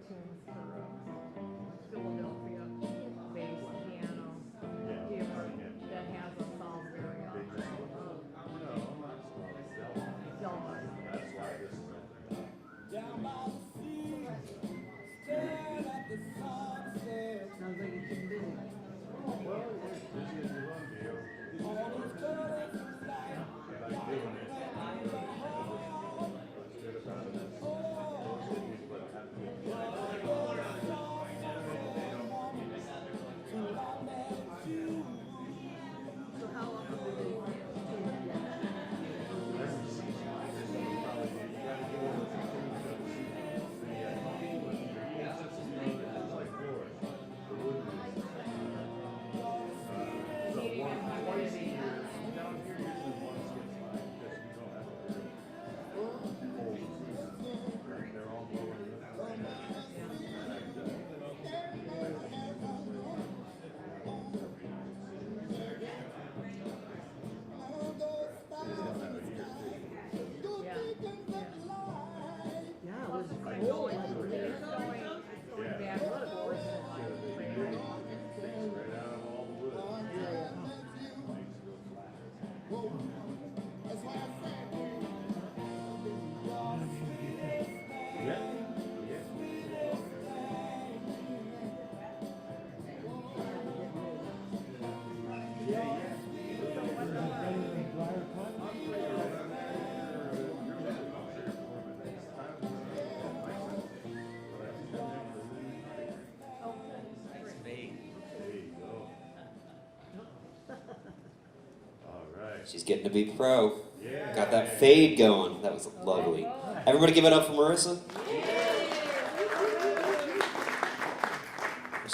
tunes for Philadelphia bass piano here that has us all very down by the sea, staring at the sunset. Sounds like it's been busy. All these colors of light, So how often do they Yeah, it was cool. It's going back, what, of course. She's getting to be pro. Got that fade going. That was lovely. Everybody give it up for Marissa.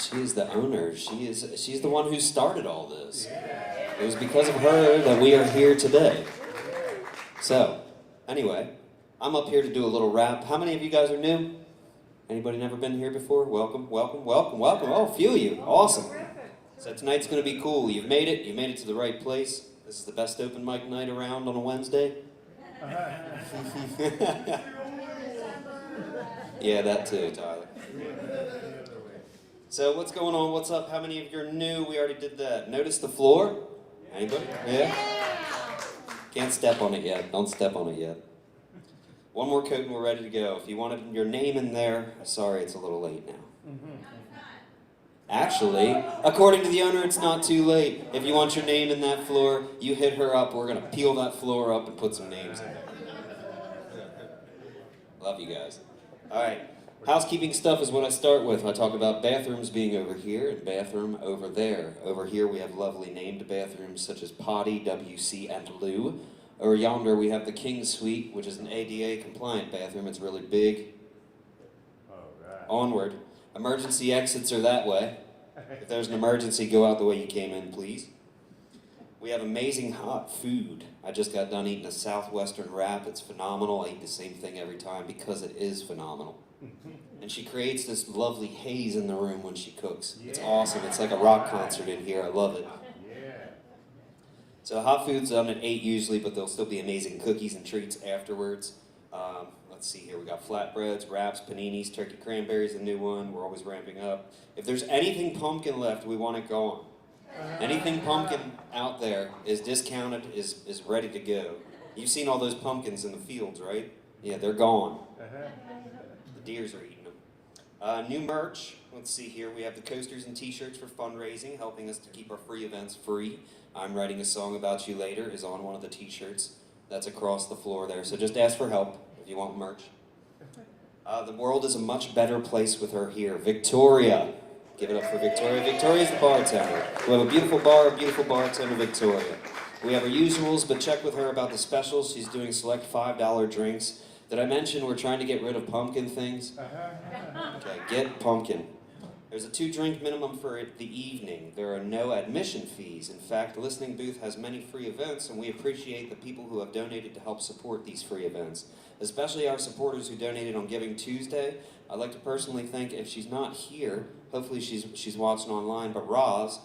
She is the owner. She's the one who started all this. It was because of her that we are here today. So, anyway, I'm up here to do a little rap. How many of you guys are new? Anybody never been here before? Welcome, welcome, welcome, welcome. Oh, a few of you. Awesome. So tonight's going to be cool. You've made it. You made it to the right place. This is the best open mic night around on a Wednesday. Yeah, that too, Tyler. So what's going on? What's up? How many of you are new? We already did that. Notice the floor? Anybody? Yeah? Can't step on it yet. Don't step on it yet. One more coat and we're ready to go. If you wanted your name in there, sorry, it's a little late now. Actually, according to the owner, it's not too late. If you want your name in that floor, you hit her up. We're going to peel that floor up and put some names in. Love you guys. All right. Housekeeping stuff is what I start with. I talk about bathrooms being over here and bathroom over there. Over here we have lovely named bathrooms such as Potty, WC, and Loo. Over yonder we have the King's Suite, which is an ADA compliant bathroom. It's really big. Onward. Emergency exits are that way. If there's an emergency, go out the way you came in, please. We have amazing hot food. I just got done eating a Southwestern wrap. It's phenomenal. I eat the same thing every time because it is phenomenal. And she creates this lovely haze in the room when she cooks. It's awesome. It's like a rock concert in here. I love it. So hot food's done at 8 usually, but there'll still be amazing cookies and treats afterwards. Let's see here, we got flatbreads, wraps, paninis, turkey cranberries, a new one. We're always ramping up. If there's anything pumpkin left, we want it gone. Anything pumpkin out there is discounted, is ready to go. You've seen all those pumpkins in the fields, right? Yeah, they're gone. The deers are eating them. New merch, let's see here. We have the coasters and t-shirts for fundraising, helping us to keep our free events free. I'm Writing a Song About You Later is on one of the t-shirts. That's across the floor there, so just ask for help. If you want merch. The world is a much better place with her here. Victoria. Give it up for Victoria. Victoria's the bartender. We have a beautiful bar, a beautiful bartender, Victoria. We have our usuals, but check with her about the specials. She's doing select $5 drinks. Did I mention we're trying to get rid of pumpkin things? Okay, get pumpkin. There's a 2-drink minimum for the evening. There are no admission fees. In fact, the listening booth has many free events, and we appreciate the people who have donated to help support these free events, especially our supporters who donated on Giving Tuesday. I'd like to personally thank, if she's not here, hopefully she's watching online, but Roz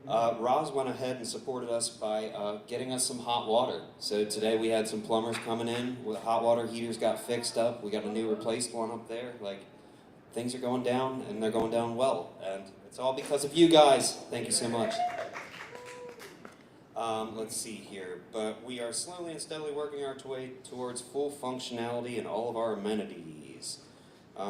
went ahead and supported us by getting us some hot water. So today we had some plumbers coming in, with hot water heaters got fixed up. We got a new replaced one up there. Like, things are going down, and they're going down well. And it's all because of you guys. Thank you so much. Let's see here. But we are slowly and steadily working our way towards full functionality in all of our amenities.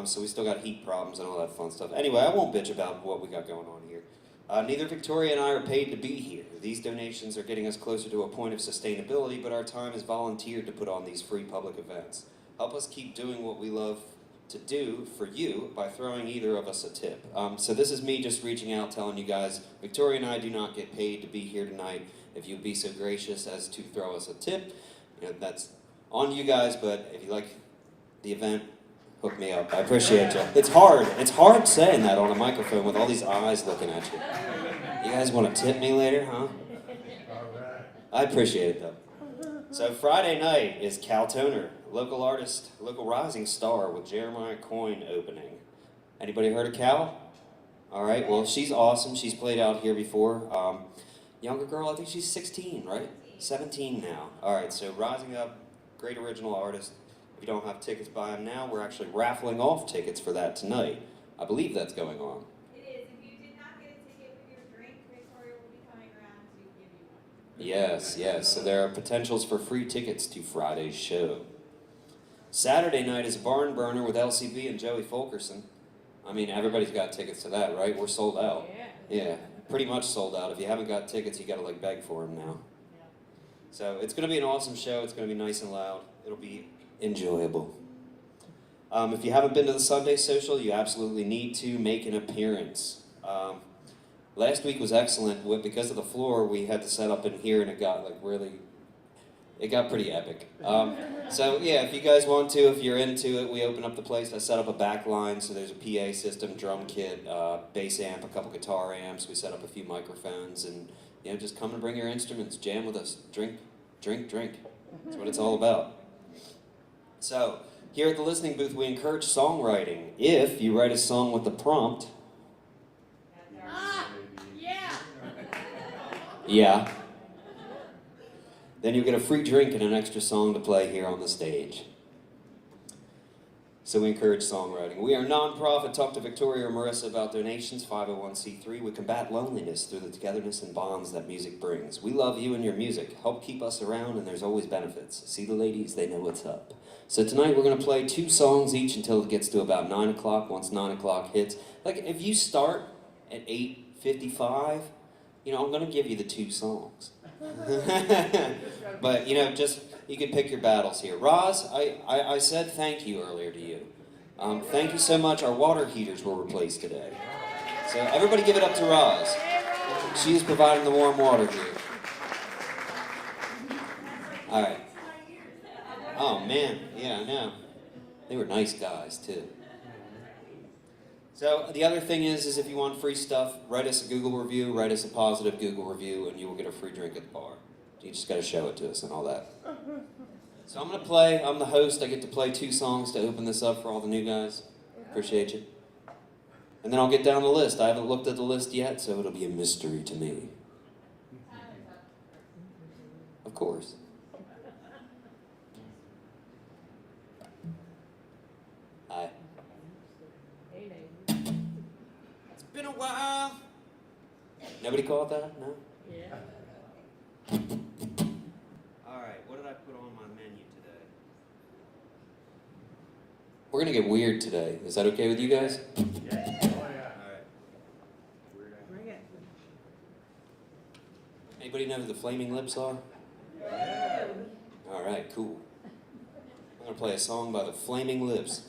So we still got heat problems and all that fun stuff. Anyway, I won't bitch about what we got going on here. Neither Victoria and I are paid to be here. These donations are getting us closer to a point of sustainability, but our time is volunteered to put on these free public events. Help us keep doing what we love to do for you by throwing either of us a tip. So this is me just reaching out, telling you guys, Victoria and I do not get paid to be here tonight. If you'd be so gracious as to throw us a tip, that's on you guys, but if you like the event, hook me up. I appreciate you. It's hard saying that on a microphone with all these eyes looking at you. You guys want to tip me later, huh? I appreciate it, though. So Friday night is Cal Toner, local artist, local rising star with Jeremiah Coyne opening. Anybody heard of Cal? All right, well, she's awesome. She's played out here before. Younger girl, I think she's 16, right? 17 now. All right, so rising up, great original artist. If you don't have tickets, buy them now. We're actually raffling off tickets for that tonight. I believe that's going on. It is. If you did not get a ticket with your drink, Victoria will be coming around to give you one. Yes. So there are potentials for free tickets to Friday's show. Saturday night is Barn Burner with LCB and Joey Fulkerson. I mean, everybody's got tickets to that, right? We're sold out. Yeah, pretty much sold out. If you haven't got tickets, you got to like beg for them now. Yeah. So it's going to be an awesome show. It's going to be nice and loud. It'll be enjoyable. If you haven't been to the Sunday Social, you absolutely need to make an appearance. Last week was excellent. Because of the floor, we had to set up in here, and it got pretty epic. So yeah, if you guys want to, if you're into it, we open up the place. I set up a back line, so there's a PA system, drum kit, bass amp, a couple guitar amps. We set up a few microphones, and just come and bring your instruments, jam with us, drink. That's what it's all about. So here at the listening booth, we encourage songwriting. If you write a song with the prompt, yeah, then you'll get a free drink and an extra song to play here on the stage. So we encourage songwriting. We are a non-profit. Talk to Victoria or Marissa about donations, 501c3. We combat loneliness through the togetherness and bonds that music brings. We love you and your music. Help keep us around, and there's always benefits. See the ladies, they know what's up. So tonight we're going to play 2 songs each until it gets to about 9 o'clock. Once 9 o'clock hits, like if you start at 8:55, I'm going to give you the 2 songs. But, just, you can pick your battles here. Roz, I said thank you earlier to you. Thank you so much. Our water heaters were replaced today. So everybody give it up to Roz. She is providing the warm water here. All right. Oh, man. Yeah, I know. They were nice guys, too. So the other thing is if you want free stuff, write us a Google review, write us a positive Google review, and you will get a free drink at the bar. You just got to show it to us and all that. So I'm going to play. I'm the host. I get to play 2 songs to open this up for all the new guys. Appreciate you. And then I'll get down the list. I haven't looked at the list yet, so it'll be a mystery to me. Of course. Hi. Hey, Nate. It's been a while. Nobody caught that? No? Yeah. Alright, what did I put on my menu today? We're gonna get weird today. Is that okay with you guys? Yeah. Alright. Bring it. Anybody know who the Flaming Lips are? Alright, cool. I'm gonna play a song by the Flaming Lips.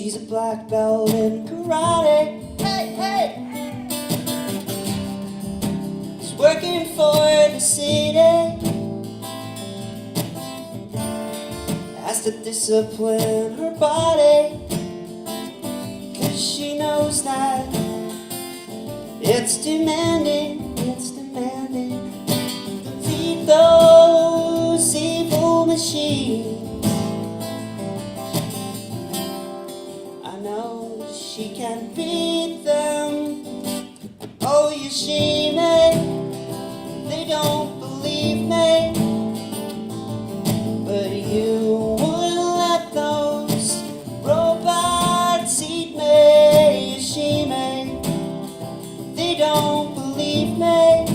She's a black belt in karate. Hey, hey! She's working for the city. Has to discipline her body, 'cause she knows that it's demanding, it's demanding. Defeat those evil machines. I know she can beat them. Oh, you see me, they don't believe me, but you wouldn't let those robots eat me. You see me, they don't believe me,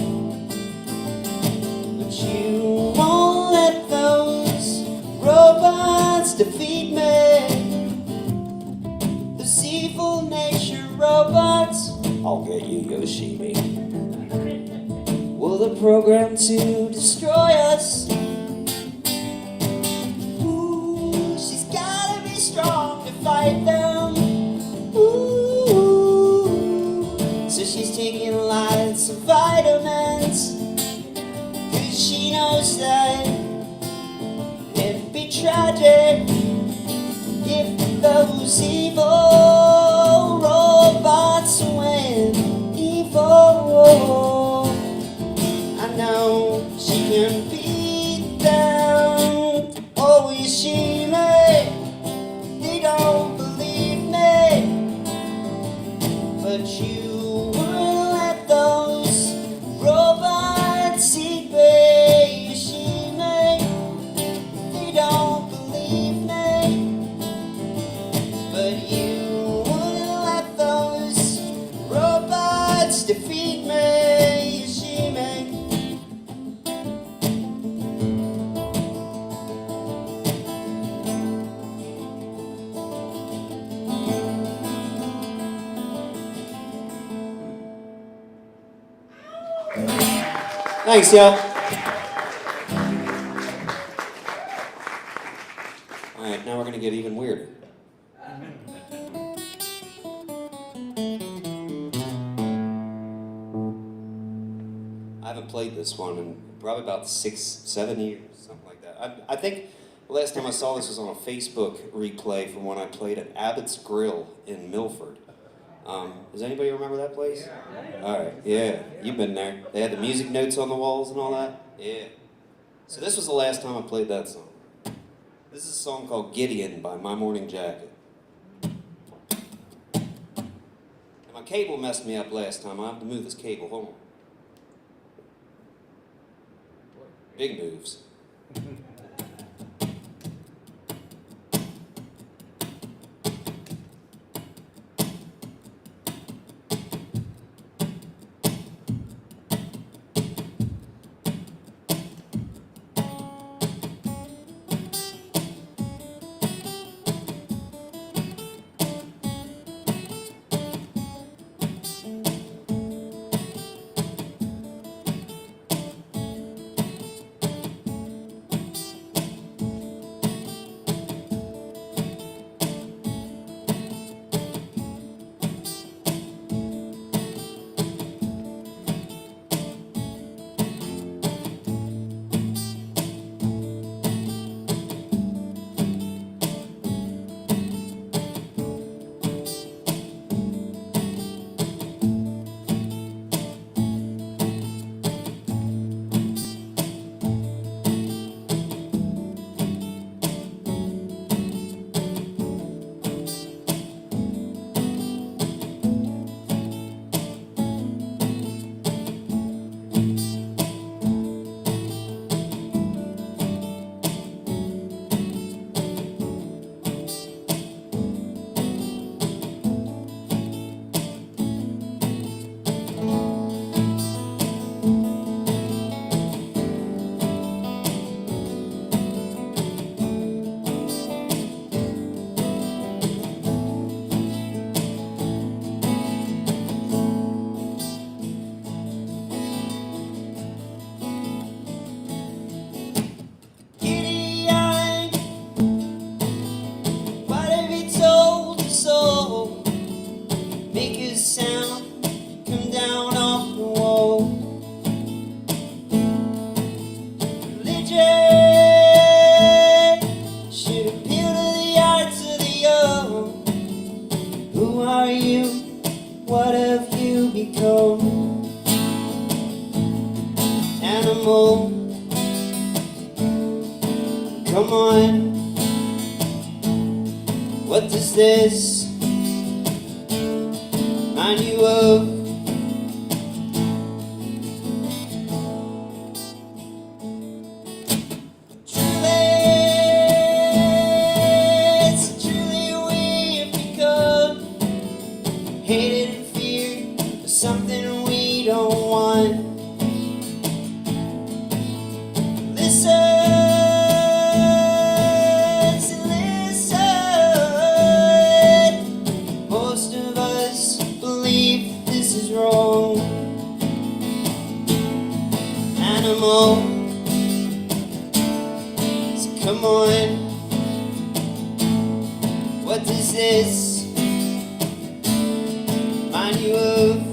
but you won't let those robots defeat me. Those evil nature robots, I'll get you, Yoshimi. Well, they're programmed to destroy us. Ooh, she's gotta be strong to fight them. Ooh, so she's taking lots of vitamins, 'cause she knows that it'd be tragic if those evil robots win. Evil, I know she can beat them. Oh, you see me, they don't believe me, but you wouldn't let those robots eat me. You see me, they don't believe me, but you wouldn't let those robots defeat me. You see me. Thanks, y'all. All right, now we're gonna get even weirder. I haven't played this one in probably about 6-7 years, something like that. I think the last time I saw this was on a Facebook replay from when I played at Abbott's Grill in Milford. Does anybody remember that place? Yeah. All right, yeah, you've been there. They had the music notes on the walls and all that? Yeah. So this was the last time I played that song. This is a song called Gideon by My Morning Jacket. And my cable messed me up last time. I have to move this cable. Hold on. Big moves. come on. What does this remind you of? Hated and feared for something we don't want. Listen, most of us believe this is wrong. Animal, so come on. What does this remind you of?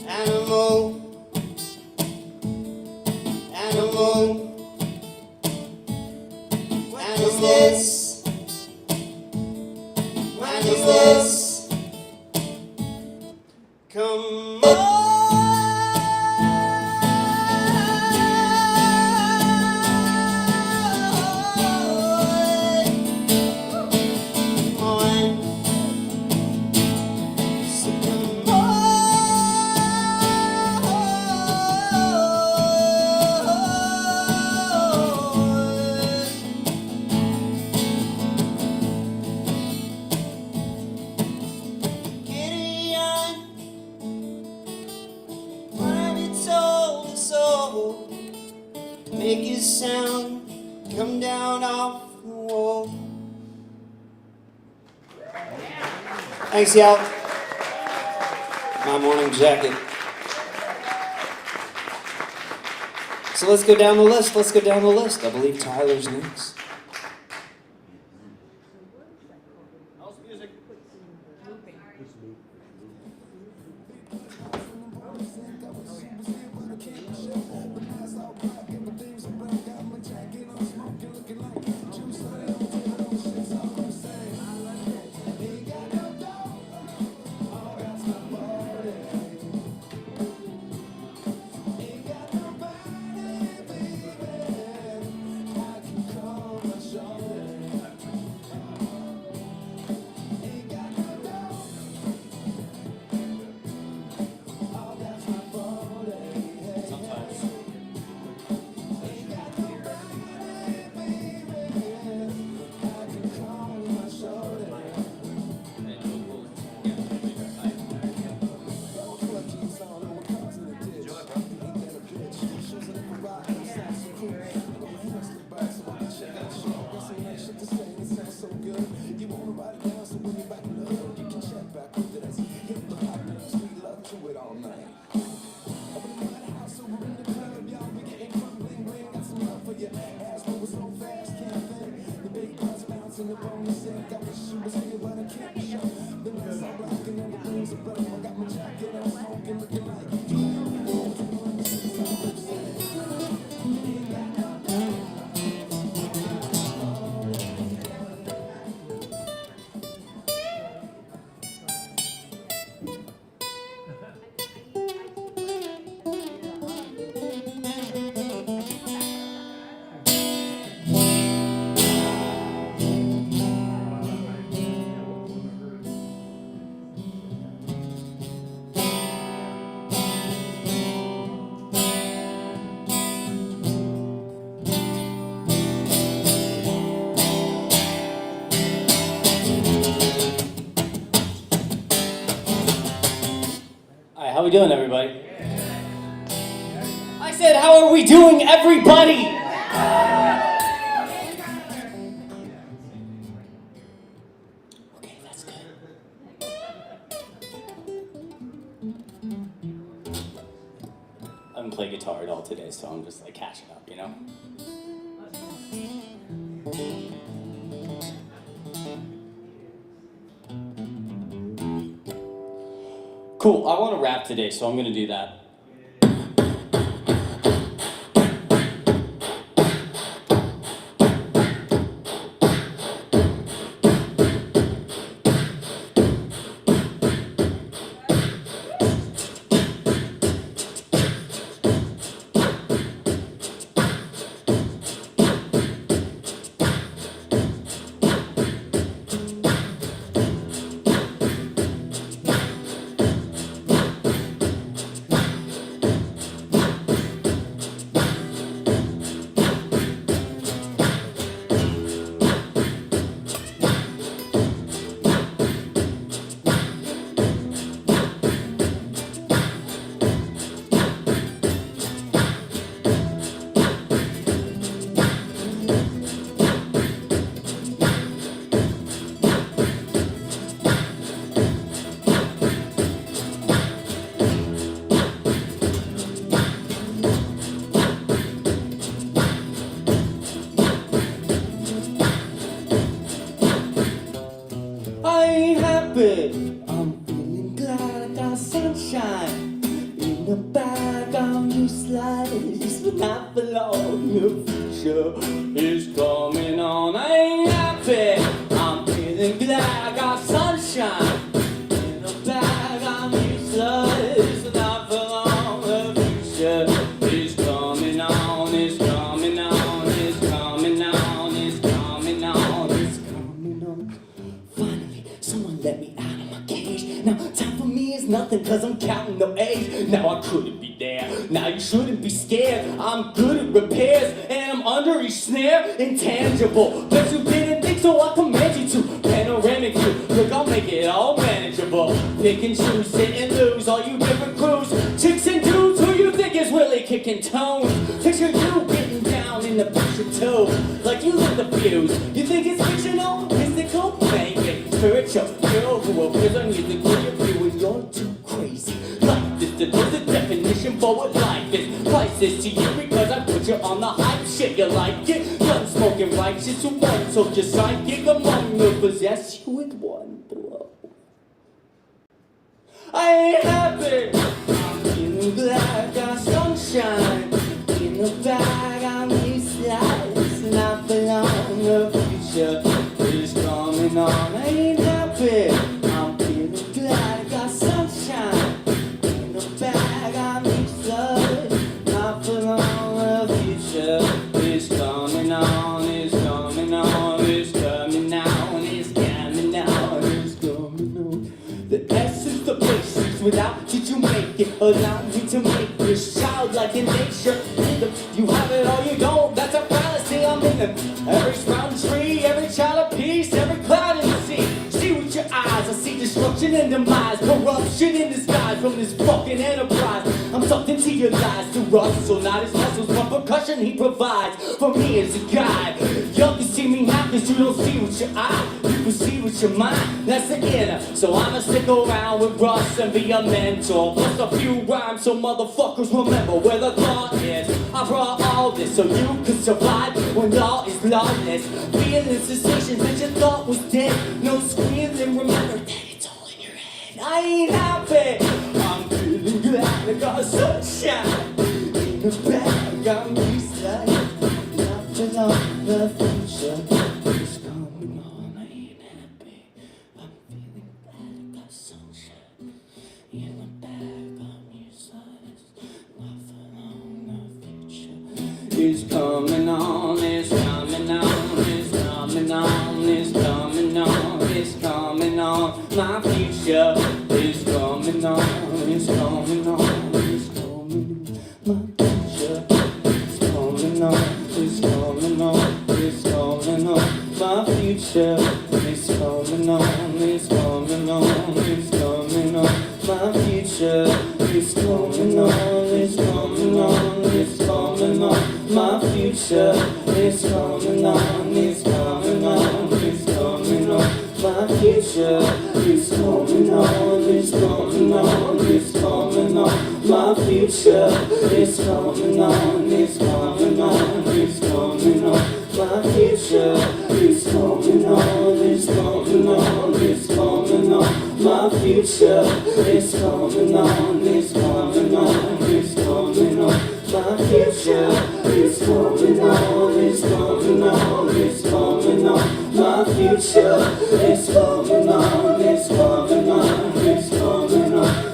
Animal, animal, what is this? What is this? Come on. Make a sound, come down off the wall. Thanks, y'all. My morning jacket. So let's go down the list. Let's go down the list. I believe Tyler's next. House music. How we doing, everybody? I said, how are we doing, everybody? Okay, that's good. I haven't played guitar at all today, so I'm just like catching up, you know? Cool, I want to rap today, so I'm going to do that. is coming on. I ain't happy, I'm feeling glad I got sunshine in the bag. I'm useless, not for long. The future is coming on, is coming on, is coming on, is coming on, is coming on. Finally, someone let me out of my cage. Now time for me is nothing, cause I'm counting no A's. Now I couldn't be there, now you shouldn't be scared. I'm good at repairs, and I'm under each snare. Intangible, but you didn't think so, I command you to. Panoramic view, look, I'll make it all manageable. Pick and choose, sit and lose, all you different crews. Chicks and dudes, who you think is really kicking tones? Picture you getting down in the picture too, like you lit the fuse. You think it's fictional, mystical, maybe spiritual. Girl who appears on you, think you're viewing, you're too crazy. Like this, there's a definition for what life is. Priceless to you because I put you on the hype shit. You like it? Gun smoking righteous, who won? So just psychic among you, possess you with one blow. I ain't happy, I'm feeling glad. Got sunshine in the bag. I'm useless, not for long. The future is coming on. I ain't happy, I'm feeling glad. Got sunshine in the bag. I'm useless, not for long. The future is coming on, is coming on, is coming on, is coming on, is coming on. The essence, the basics, without did you make it? Allow me to make this childlike in nature. You have it or you don't, that's a fallacy. I'm in them. Every sprouting tree, every child of peace, every cloud in the sea. See with your eyes, I see destruction and demise, corruption in disguise from this fucking enterprise. I'm tucked into your lies to rustle, not his muscles, but percussion he provides for me as a guide. You can see me now cause you don't see with your eye, you can see with your mind, that's the inner. So I'ma stick around with Russ and be a mentor. Plus a few rhymes so motherfuckers remember where the thought is. I brought all this so you can survive when law is lawless. Feeling sensations that you thought was dead. No squealing, remember that it's all in your head. I ain't happy, I'm feeling glad. I got sunshine in the bag. I'm useless, not for long. The future is coming on. I ain't happy, I'm feeling glad. I got sunshine in the bag. I'm useless, not for long. The future is coming on, is coming on, is coming on, is coming on, is coming on. My future is coming on, is coming on, is coming on. My future is coming on, is coming on, is coming on. My future is coming on, is coming on, is coming on. My future is coming on, is coming on, is coming on. My future is coming on, is coming on, is coming on. My future is coming on, is coming on, is coming on. My future is coming on, is coming on, is coming on. My future is coming on, is coming on, is coming on. My future is coming on, is coming on, is coming on. My future is coming on, is coming on, is coming on. My future is coming on, is coming on, is coming on.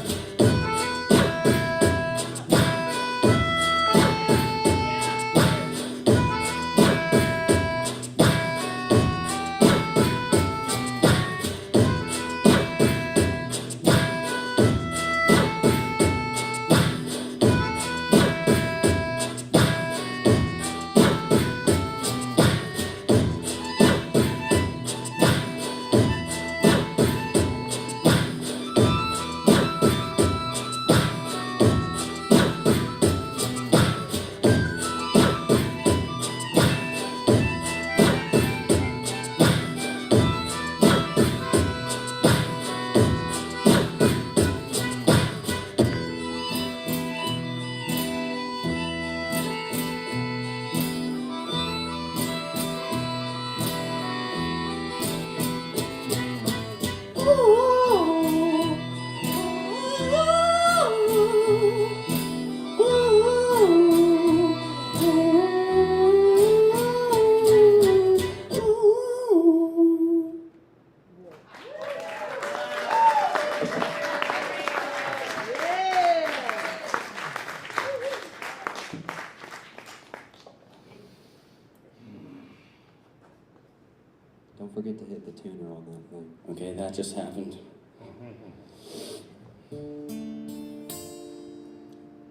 Don't forget to hit the tuner on that thing. Okay, that just happened.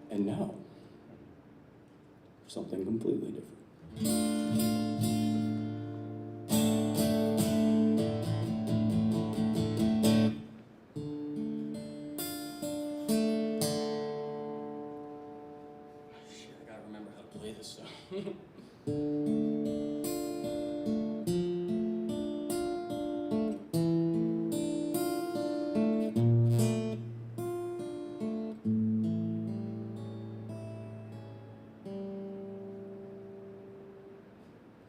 And now, something completely different. Shit, I gotta remember how to play this stuff.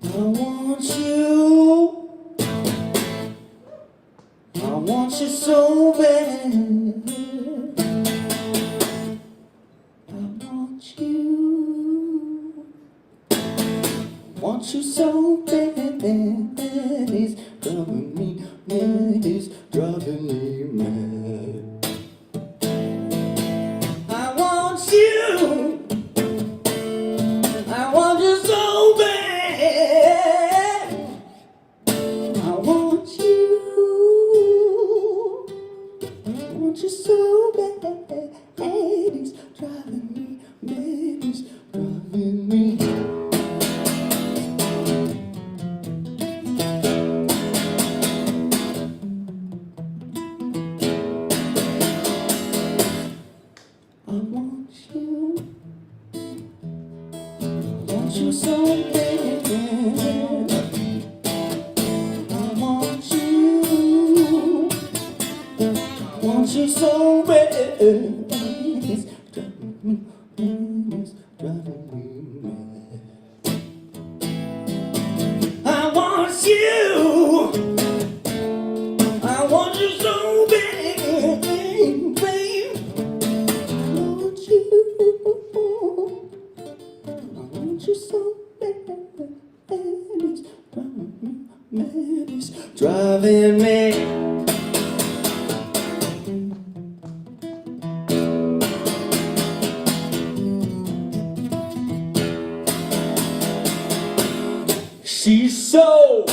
I want you so bad. I want you so bad. It's driving me mad. It's driving me mad. I want you so bad. I want you so bad. It's driving me mad. It's driving me. I want you so bad. I want you so bad. It's driving me mad. It's driving me mad. I want you so bad, babe. I want you so bad. It's driving me mad. It's driving me. She's so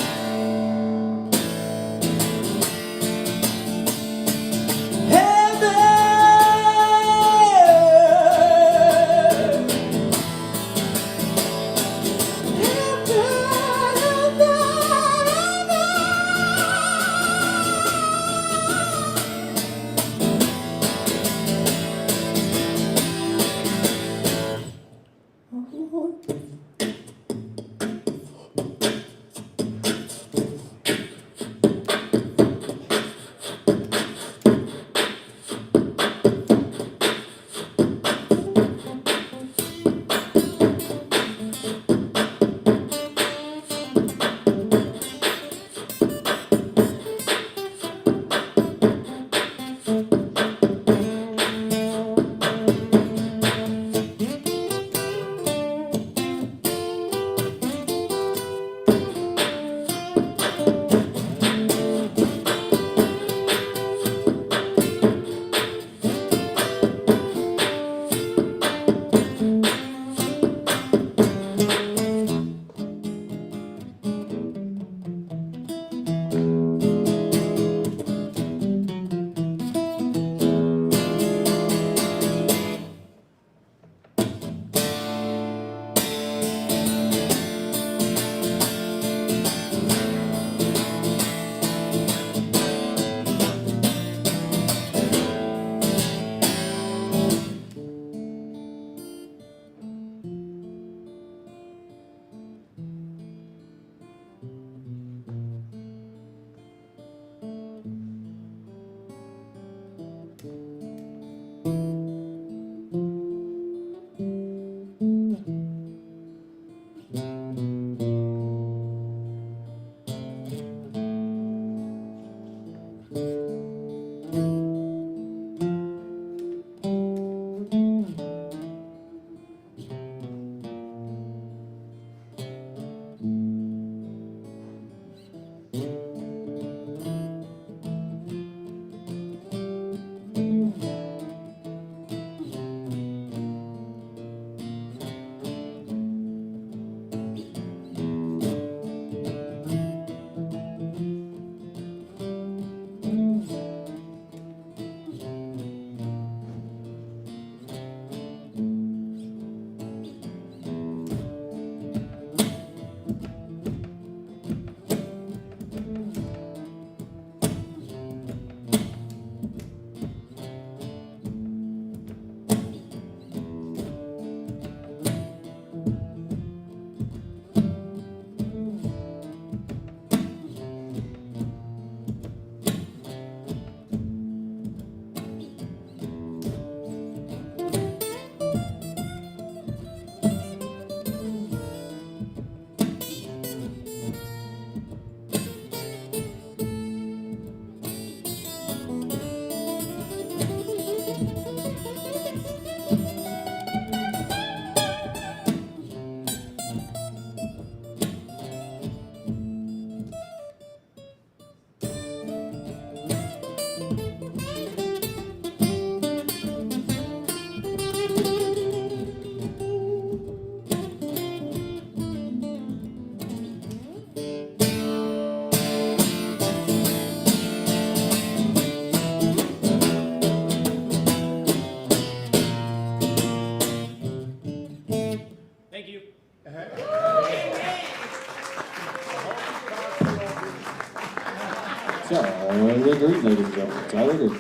Charlie Green, ladies and gentlemen. Charlie Green.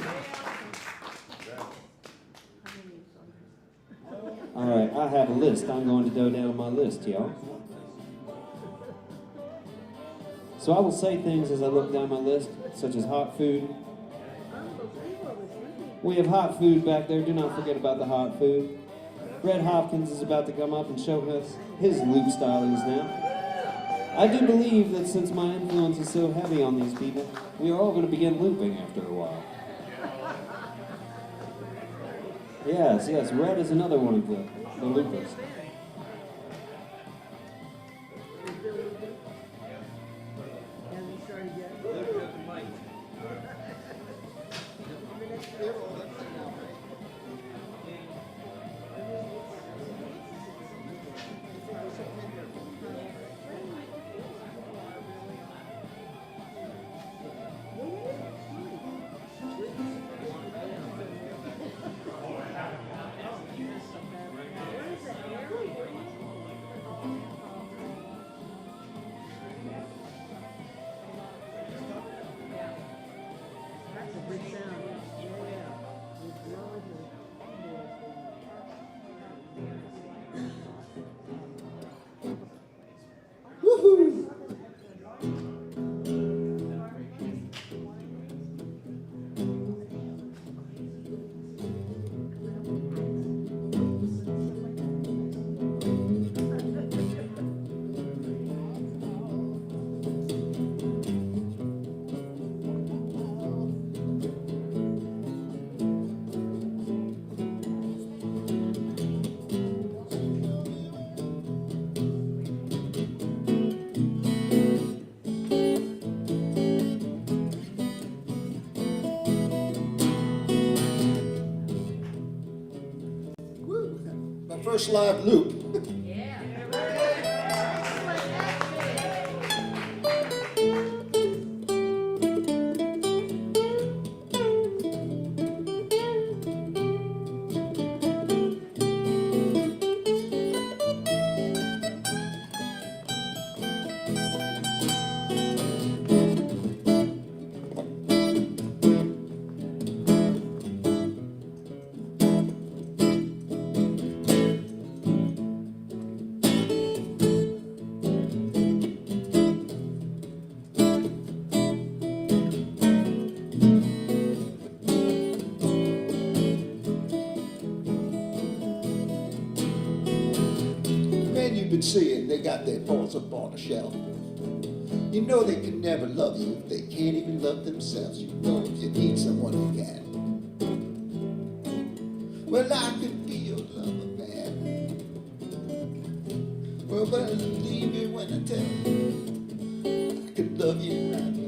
All right, I have a list. I'm going to go down my list, y'all. So I will say things as I look down my list, such as hot food. We have hot food back there. Do not forget about the hot food. Red Hopkins is about to come up and show us his loop stylings now. I do believe that since my influence is so heavy on these people, we are all going to begin looping after a while. Yes, yes, Red is another one of the loopers. First live loop. You've been seeing, they got their balls up on the shelf. You know they can never love you if they can't even love themselves. You know if you need someone you can. Well, I could be your lover, man. Well, believe me when I tell you, I could love you right now.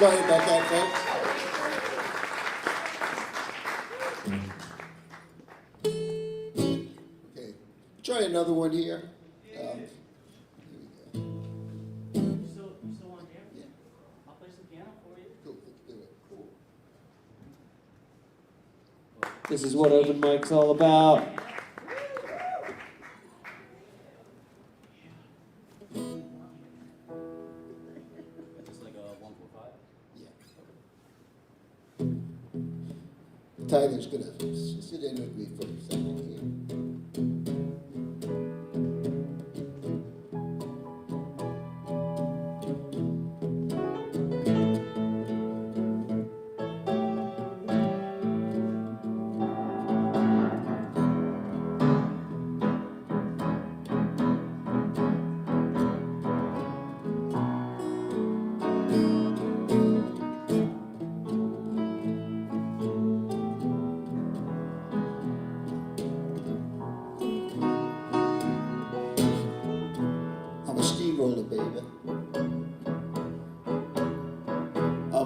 Sorry about that, folks. Okay, try another one here. Here we go. You still on here? Yeah. I'll play some piano for you. Cool, let's do it. Cool. This is what open mic's all about. Just like a 145. Yeah. Tyler's gonna sit in with me for a second here.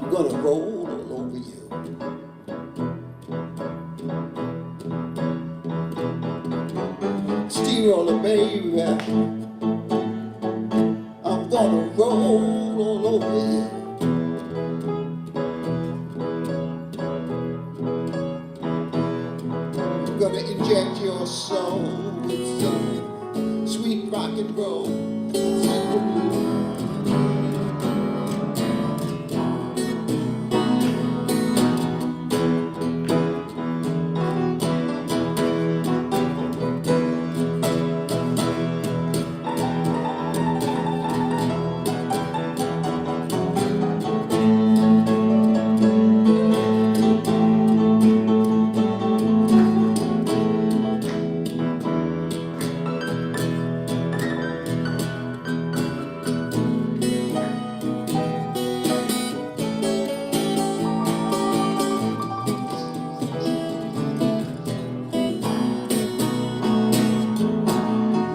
I'm gonna roll all over you. Steamroller, baby, I'm gonna roll all over you. I'm gonna inject your soul with some sweet rock and roll.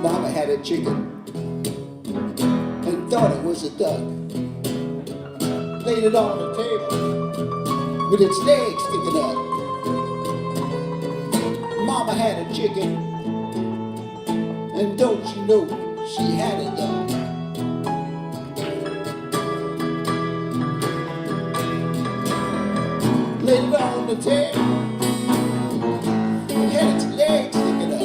Mama had a chicken and thought it was a duck. Laid it on the table with its legs sticking up. Mama had a chicken, and don't you know she had a duck. Laid it on the table, it had its legs sticking up.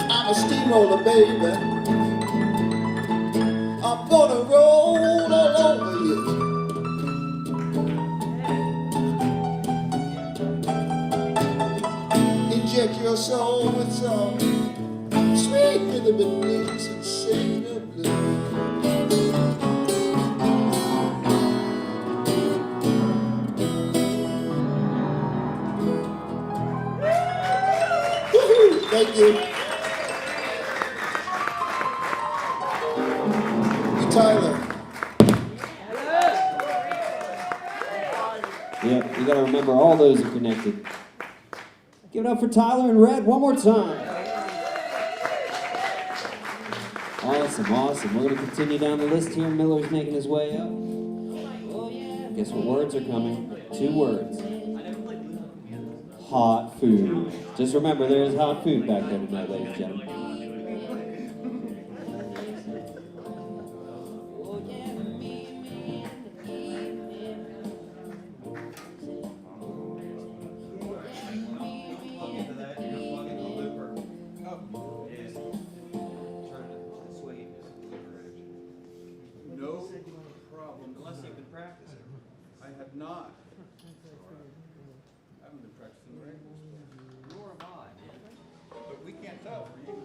I'm a steamroller, baby. I'm gonna roll all over you. Inject your soul with some sweet rhythm and blues and sing the blues. Woohoo! Thank you. Tyler. Yep, you gotta remember all those are connected. Give it up for Tyler and Red one more time. Awesome, awesome. We're gonna continue down the list here. Miller's making his way up. Oh yeah. Guess what words are coming? 2 words. Hot food. Just remember there is hot food back there tonight, ladies and gentlemen. No problem. Unless you've been practicing. I have not. I haven't been practicing the regulars. Nor have I. But we can't tell for you.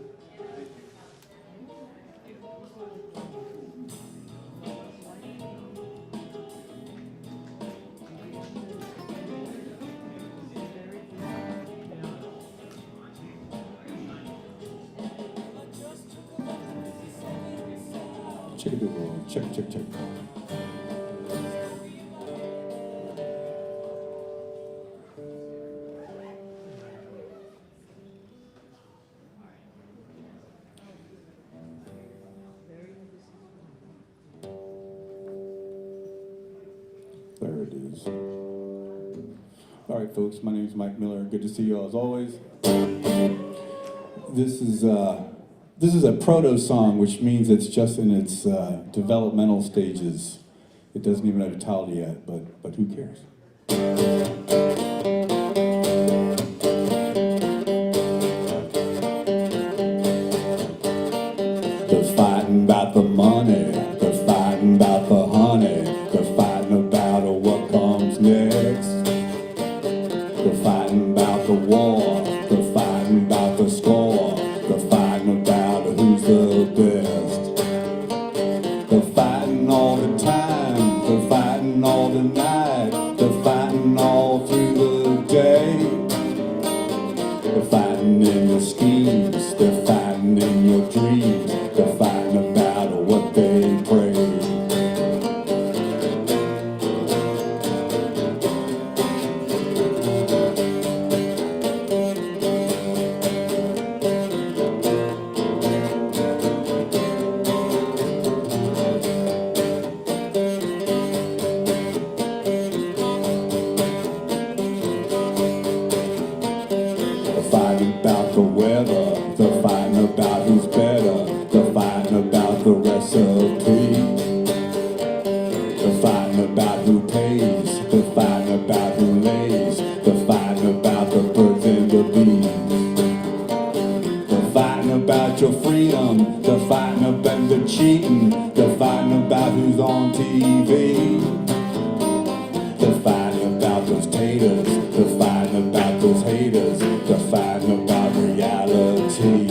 Check it out. Check, check, check. There it is. All right, folks, my name is Mike Miller. Good to see you all as always. This is a proto song, which means it's just in its developmental stages. It doesn't even have a title yet, but who cares? fighting in your schemes, they're fighting in your dreams, they're fighting about what they pray. They're fighting about the weather, they're fighting about who's better, they're fighting about the recipe. They're fighting about who pays, they're fighting about who lays, they're fighting about the birds and the bees. They're fighting about your freedom, they're fighting about the cheating, they're fighting about who's on TV. They're fighting about those taters, they're fighting about those haters, they're fighting about reality.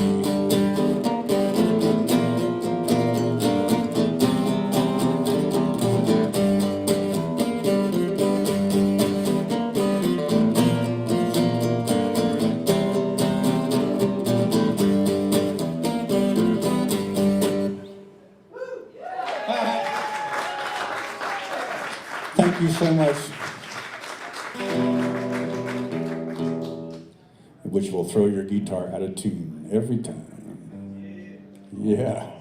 Thank you so much. Which will throw your guitar out of tune every time. Yeah.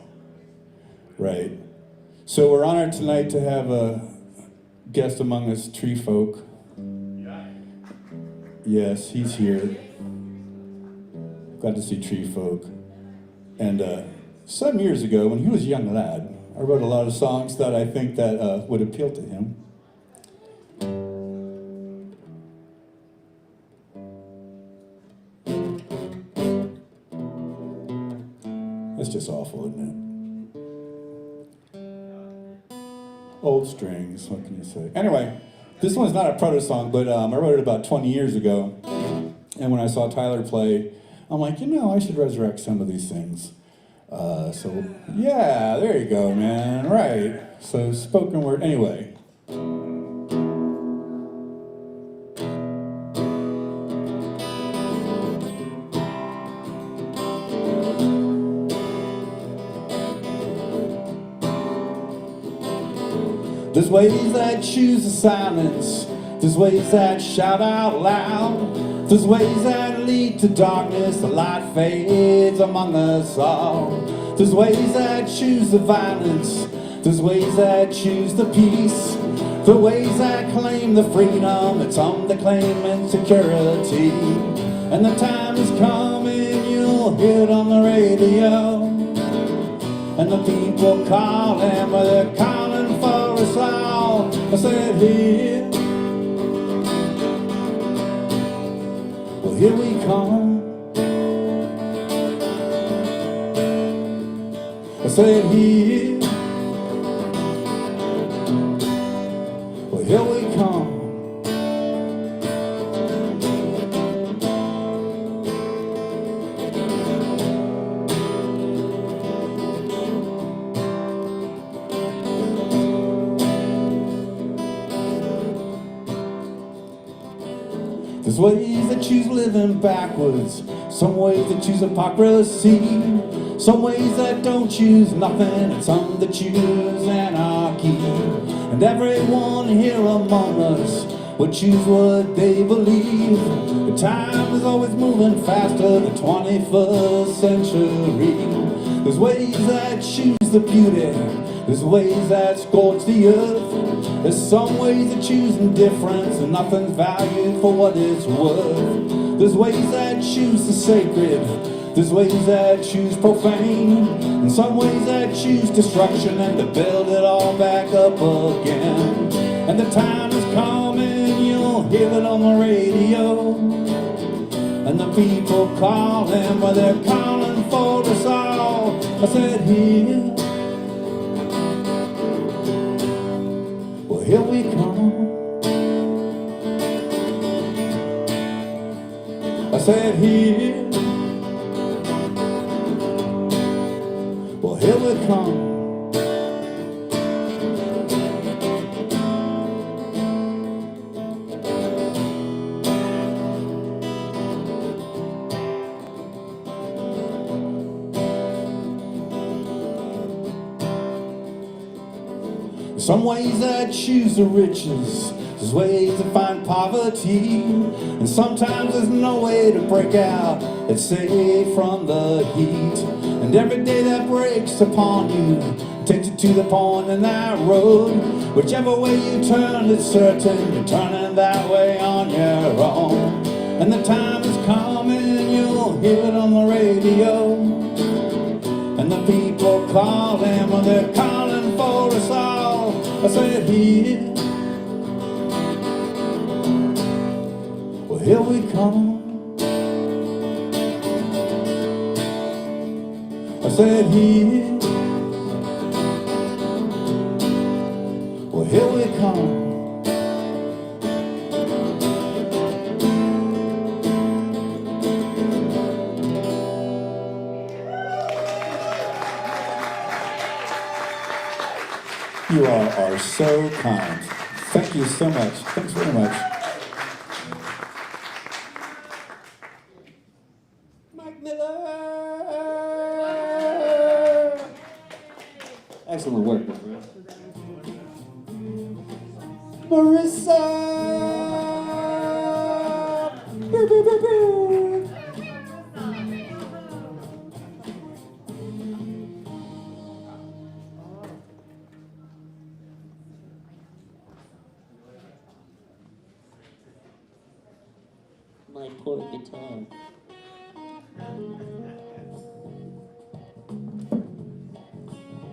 Right. So we're honored tonight to have a guest among us, Tree Folk. Yes, he's here. Glad to see Tree Folk. And some years ago, when he was a young lad, I wrote a lot of songs that I think that would appeal to him. That's just awful, isn't it? Old strings, what can you say? Anyway, this one's not a proto song, but I wrote it about 20 years ago. And when I saw Tyler play, I'm like, you know, I should resurrect some of these things. So, yeah, there you go, man. Right. So, spoken word. Anyway. There's ways that choose the silence, there's ways that shout out loud, there's ways that lead to darkness, the light fades among us all. There's ways that choose the violence, there's ways that choose the peace, the ways that claim the freedom, and some that claim insecurity. And the time is coming, you'll hear it on the radio, and the people calling, well, they're calling for us all. I said, here, well, here we come. I said, here, well, here we come. There's ways that choose living backwards, some ways that choose hypocrisy, some ways that don't choose nothing, and some that choose anarchy. And everyone here among us would choose what they believe. The time is always moving faster, the 21st century. There's ways that choose the beauty, there's ways that scorch the earth. There's some ways that choose indifference, and nothing's valued for what it's worth. There's ways that choose the sacred, there's ways that choose profane, and some ways that choose destruction and to build it all back up again. And the time is coming, you'll hear it on the radio, and the people calling, well, they're calling for us all. I said, here, well, here we come. I said, here, well, here we come. Some ways that choose the riches, there's ways to find poverty, and sometimes there's no way to break out that's safe from the heat. And every day that breaks upon you takes you to the point in that road. Whichever way you turn, it's certain you're turning that way on your own. And the time is coming, you'll hear it on the radio, and the people calling, well, they're calling for us all. I said, here, well, here we come. I said, here, well, here we come. You are so kind. Thank you so much. Thanks very much. Mike Miller. Excellent work, my friend. Marissa. Boo, boo, boo, boo. My poor guitar.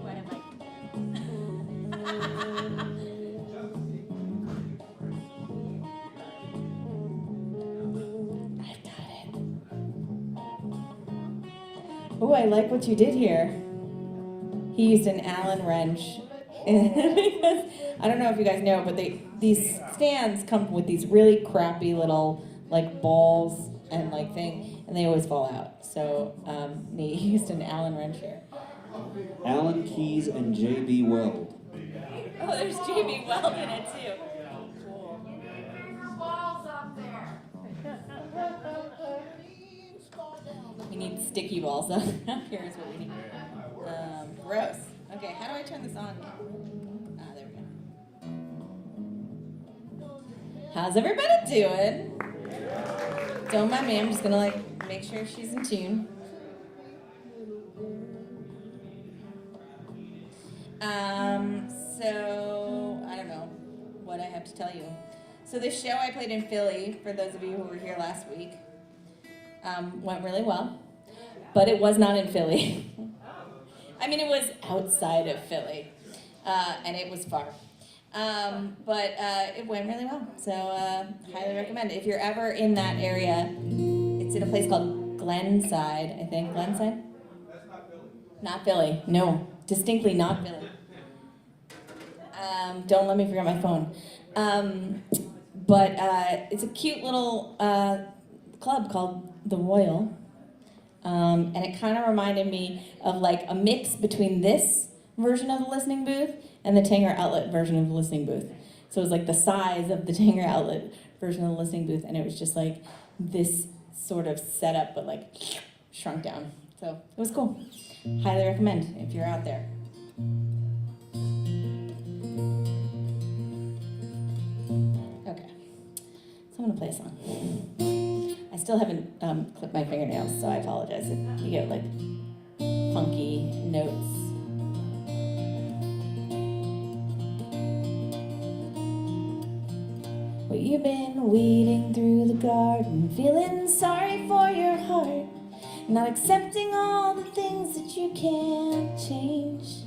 What am I? I've got it. Oh, I like what you did here. He used an Allen wrench. Because I don't know if you guys know, but these stands come with these really crappy little like balls and like thing, and they always fall out. So Nate used an Allen wrench here. Allen Keys and J.B. Weld. Oh, there's J.B. Weld in it too. Balls up there. We need sticky balls up here is what we need. Gross. Okay, how do I turn this on? Ah, there we go. How's everybody doing? Don't mind me, I'm just gonna like make sure she's in tune. So I don't know what I have to tell you. So this show I played in Philly, for those of you who were here last week, went really well, but it was not in Philly. I mean, it was outside of Philly, and it was far. But it went really well, so highly recommend it. If you're ever in that area, it's in a place called Glenside, I think. Glenside? That's not Philly? Not Philly, no. Distinctly not Philly. Don't let me forget my phone. But it's a cute little club called The Royal. And it kind of reminded me of like a mix between this version of the listening booth and the Tanger Outlet version of the listening booth. So it was like the size of the Tanger Outlet version of the listening booth, and it was just like this sort of setup, but like shrunk down. So it was cool. Highly recommend if you're out there. Okay, so I'm gonna play a song. I still haven't clipped my fingernails, so I apologize if you get like funky notes. Well, you've been weeding through the garden, feeling sorry for your heart, not accepting all the things that you can't change.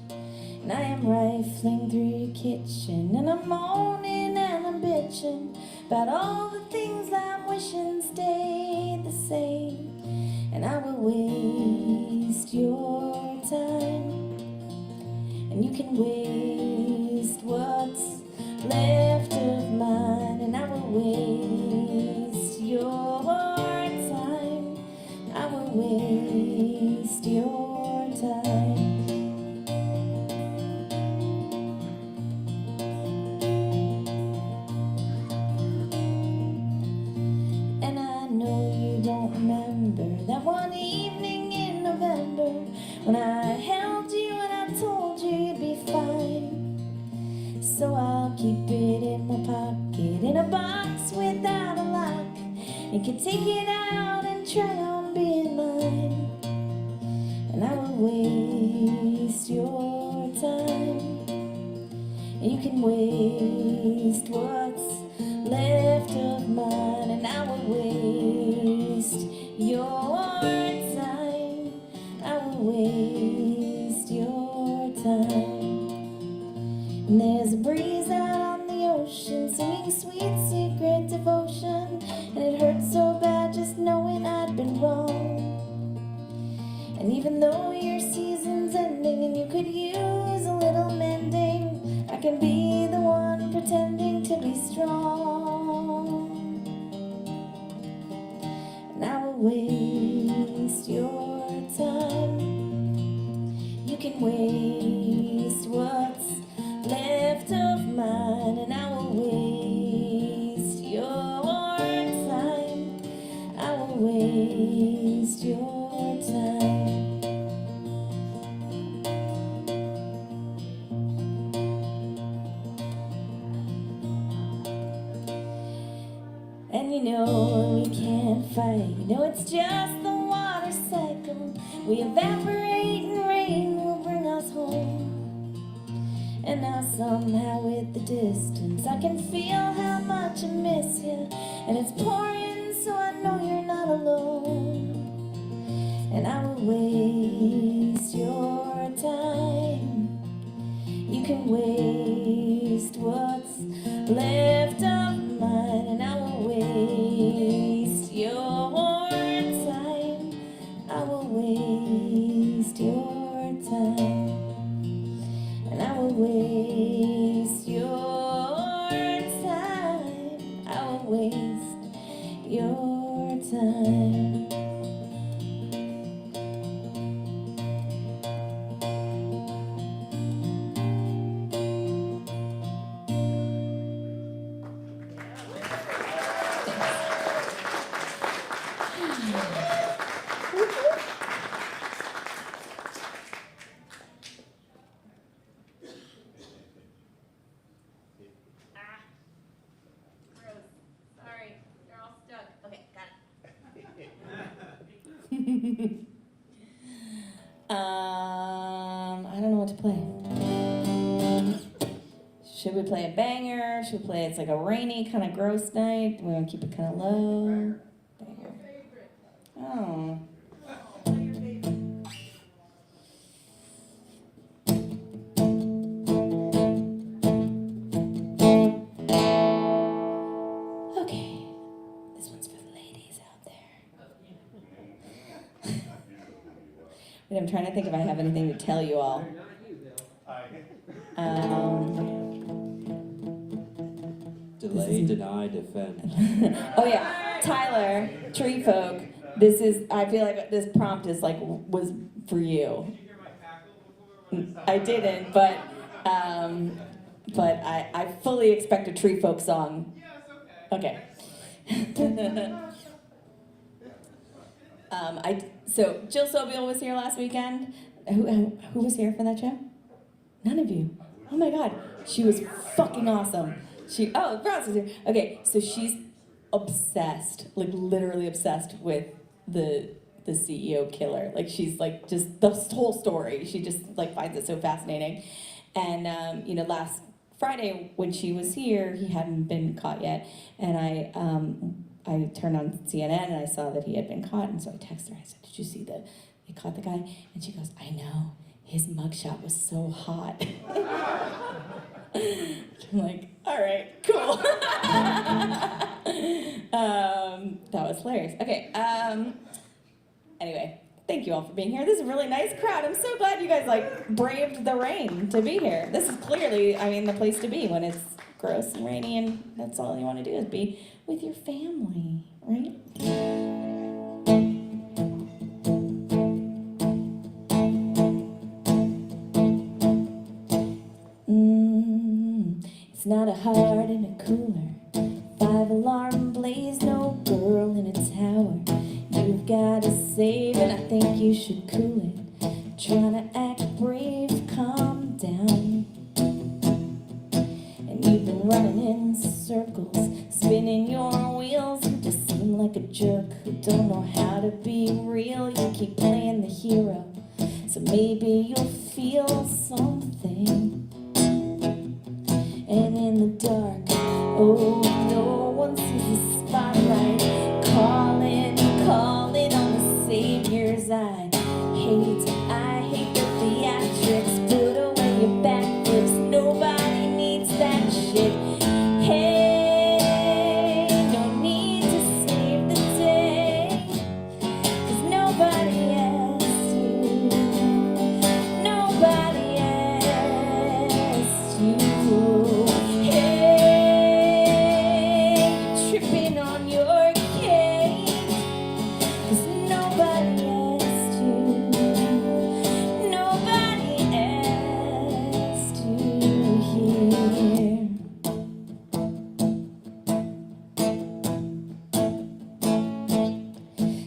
And I am rifling through your kitchen, and I'm moaning and I'm bitching about all the things I'm wishing stayed the same. And I will waste your time, and you can waste what's left of mine. And I will waste your time, I will waste your time. And I know you don't remember that one evening in November when I held you and I told you you'd be fine. so I'll keep it in my pocket, in a box without a lock. You can take it out and try on being mine, and I will waste your time. And you can waste what's left of mine, and I will waste your time. I will waste your time. And there's a breeze out on the ocean, singing sweet secret devotion, and it hurts so bad just knowing I'd been wrong. And even though your season's ending and you could use a little mending, I can be the one pretending to be strong. And I will waste your time. You can waste what's left of mine, and I will waste your time. I will waste your time. And you know we can't fight, you know it's just the water cycle. We evaporate and rain will bring us home. And now somehow with the distance I can feel how much I miss you. And it's pouring so I know you're not alone. And I will waste your time. You can waste what's left of mine, and I will waste your time. I will waste your time. And I will waste your time. I will waste your time. Gross. Sorry, they're all stuck. Okay, got it. I don't know what to play. Should we play a banger? Should we play it's like a rainy, kind of gross night? We want to keep it kind of low. Banger. Oh. Okay, this one's for the ladies out there. Wait, I'm trying to think if I have anything to tell you all. Delay, deny, defend. Oh yeah, Tyler, Tree Folk. This is. I feel like this prompt is like was for you. I didn't, but I fully expect a Tree Folk song. Okay. So Jill Sobel was here last weekend. Who was here for that show? None of you. Oh my God, she was fucking awesome. Ross was here. Okay, so she's obsessed, like literally obsessed with the CEO killer. Like she's like just the whole story. She just like finds it so fascinating. And last Friday when she was here, he hadn't been caught yet, and I turned on CNN and I saw that he had been caught, and so I texted her. I said, "Did you see they caught the guy?" And she goes, "I know. His mugshot was so hot." I'm like, all right, cool. That was hilarious. Okay. Anyway, thank you all for being here. This is a really nice crowd. I'm so glad you guys like braved the rain to be here. This is clearly, the place to be when it's gross and rainy, and that's all you want to do is be with your family, right? It's not a heart in a cooler, 5-alarm blaze, no girl in a tower. You've got to save and I think you should cool it. Trying to act brave, calm down. to be real, you keep playing the hero. So maybe you'll feel something. And in the dark, oh, no one sees the spotlight. Calling on the Savior's eye. I hate the theatrics. Put away your backflips. Nobody needs that shit. Hey, no need to save the day, 'cause nobody asked you. Nobody asked you. Hey, tripping on your cake, 'cause nobody asked you. Nobody asked you here.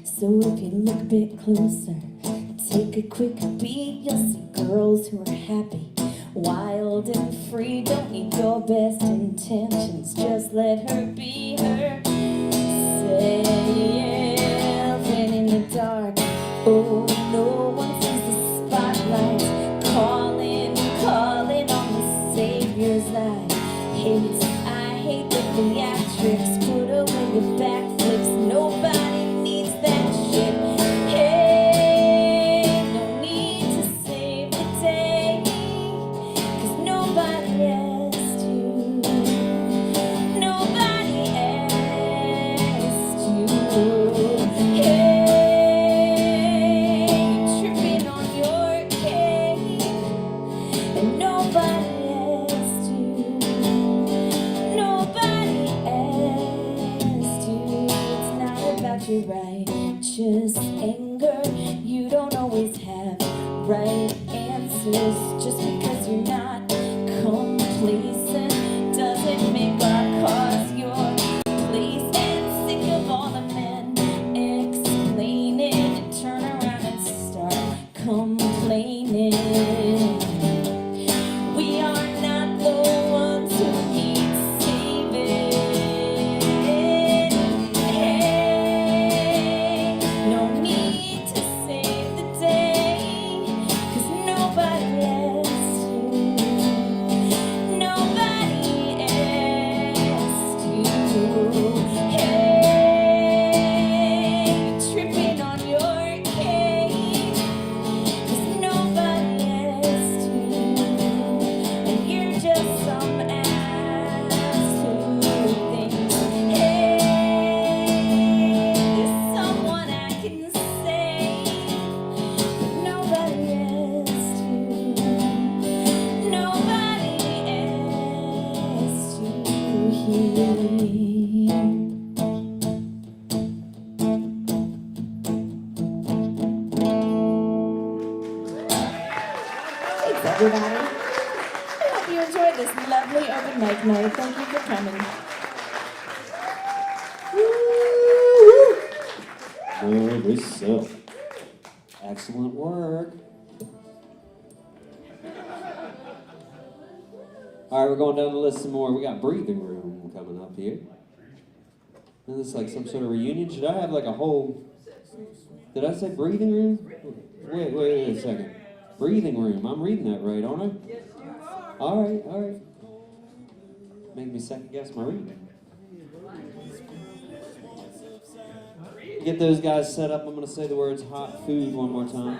So if you look a bit closer, take a quick beat, you'll see girls who are happy, wild and free. Don't need your best intentions, just let her be herself. And in the dark, oh, no one sees the spotlight. Calling on the Savior's light. I hate the theatrics. Put away your backflips. Nobody needs that shit. Hey, no need to save the day, 'cause nobody asked you. Nobody asked you. Hey, tripping on your cake, and nobody asked you. Nobody asked you. It's not about your righteous anger. You don't always have right answers. Just because you're not complacent doesn't make our cause your place. And sick of all the men explaining, turn around and start complaining. We are not the ones who need saving. Hey, no need to save the day, 'cause nobody asked you. Nobody asked you. Hey, tripping on your cake, 'cause nobody asked you. And you're just some ass who thinks, hey, there's someone I can save. But nobody asked you. Nobody asked you here. Thanks, everybody. I hope you enjoyed this lovely open mic night. Thank you for coming. Good stuff. Excellent work. All right, we're going down the list some more. We got Breathing Room coming up here. Is this like some sort of reunion? Should I have like a whole... Did I say Breathing Room? Wait a second. Breathing Room. I'm reading that right, aren't I? Yes, you are. All right. Make me second guess my reading. Get those guys set up. I'm going to say the words hot food one more time.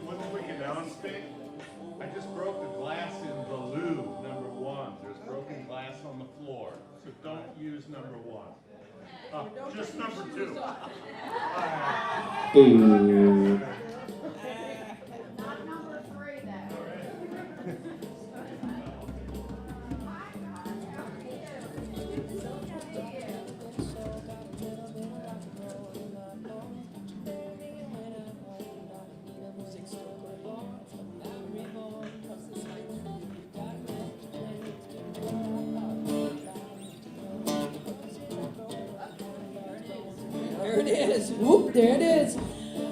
One quick announcement. I just broke a glass in the loo, number 1. There's broken glass on the floor, so don't use number 1. Just number 2. Boo. Not number 3 then. There it is. Whoop, there it is.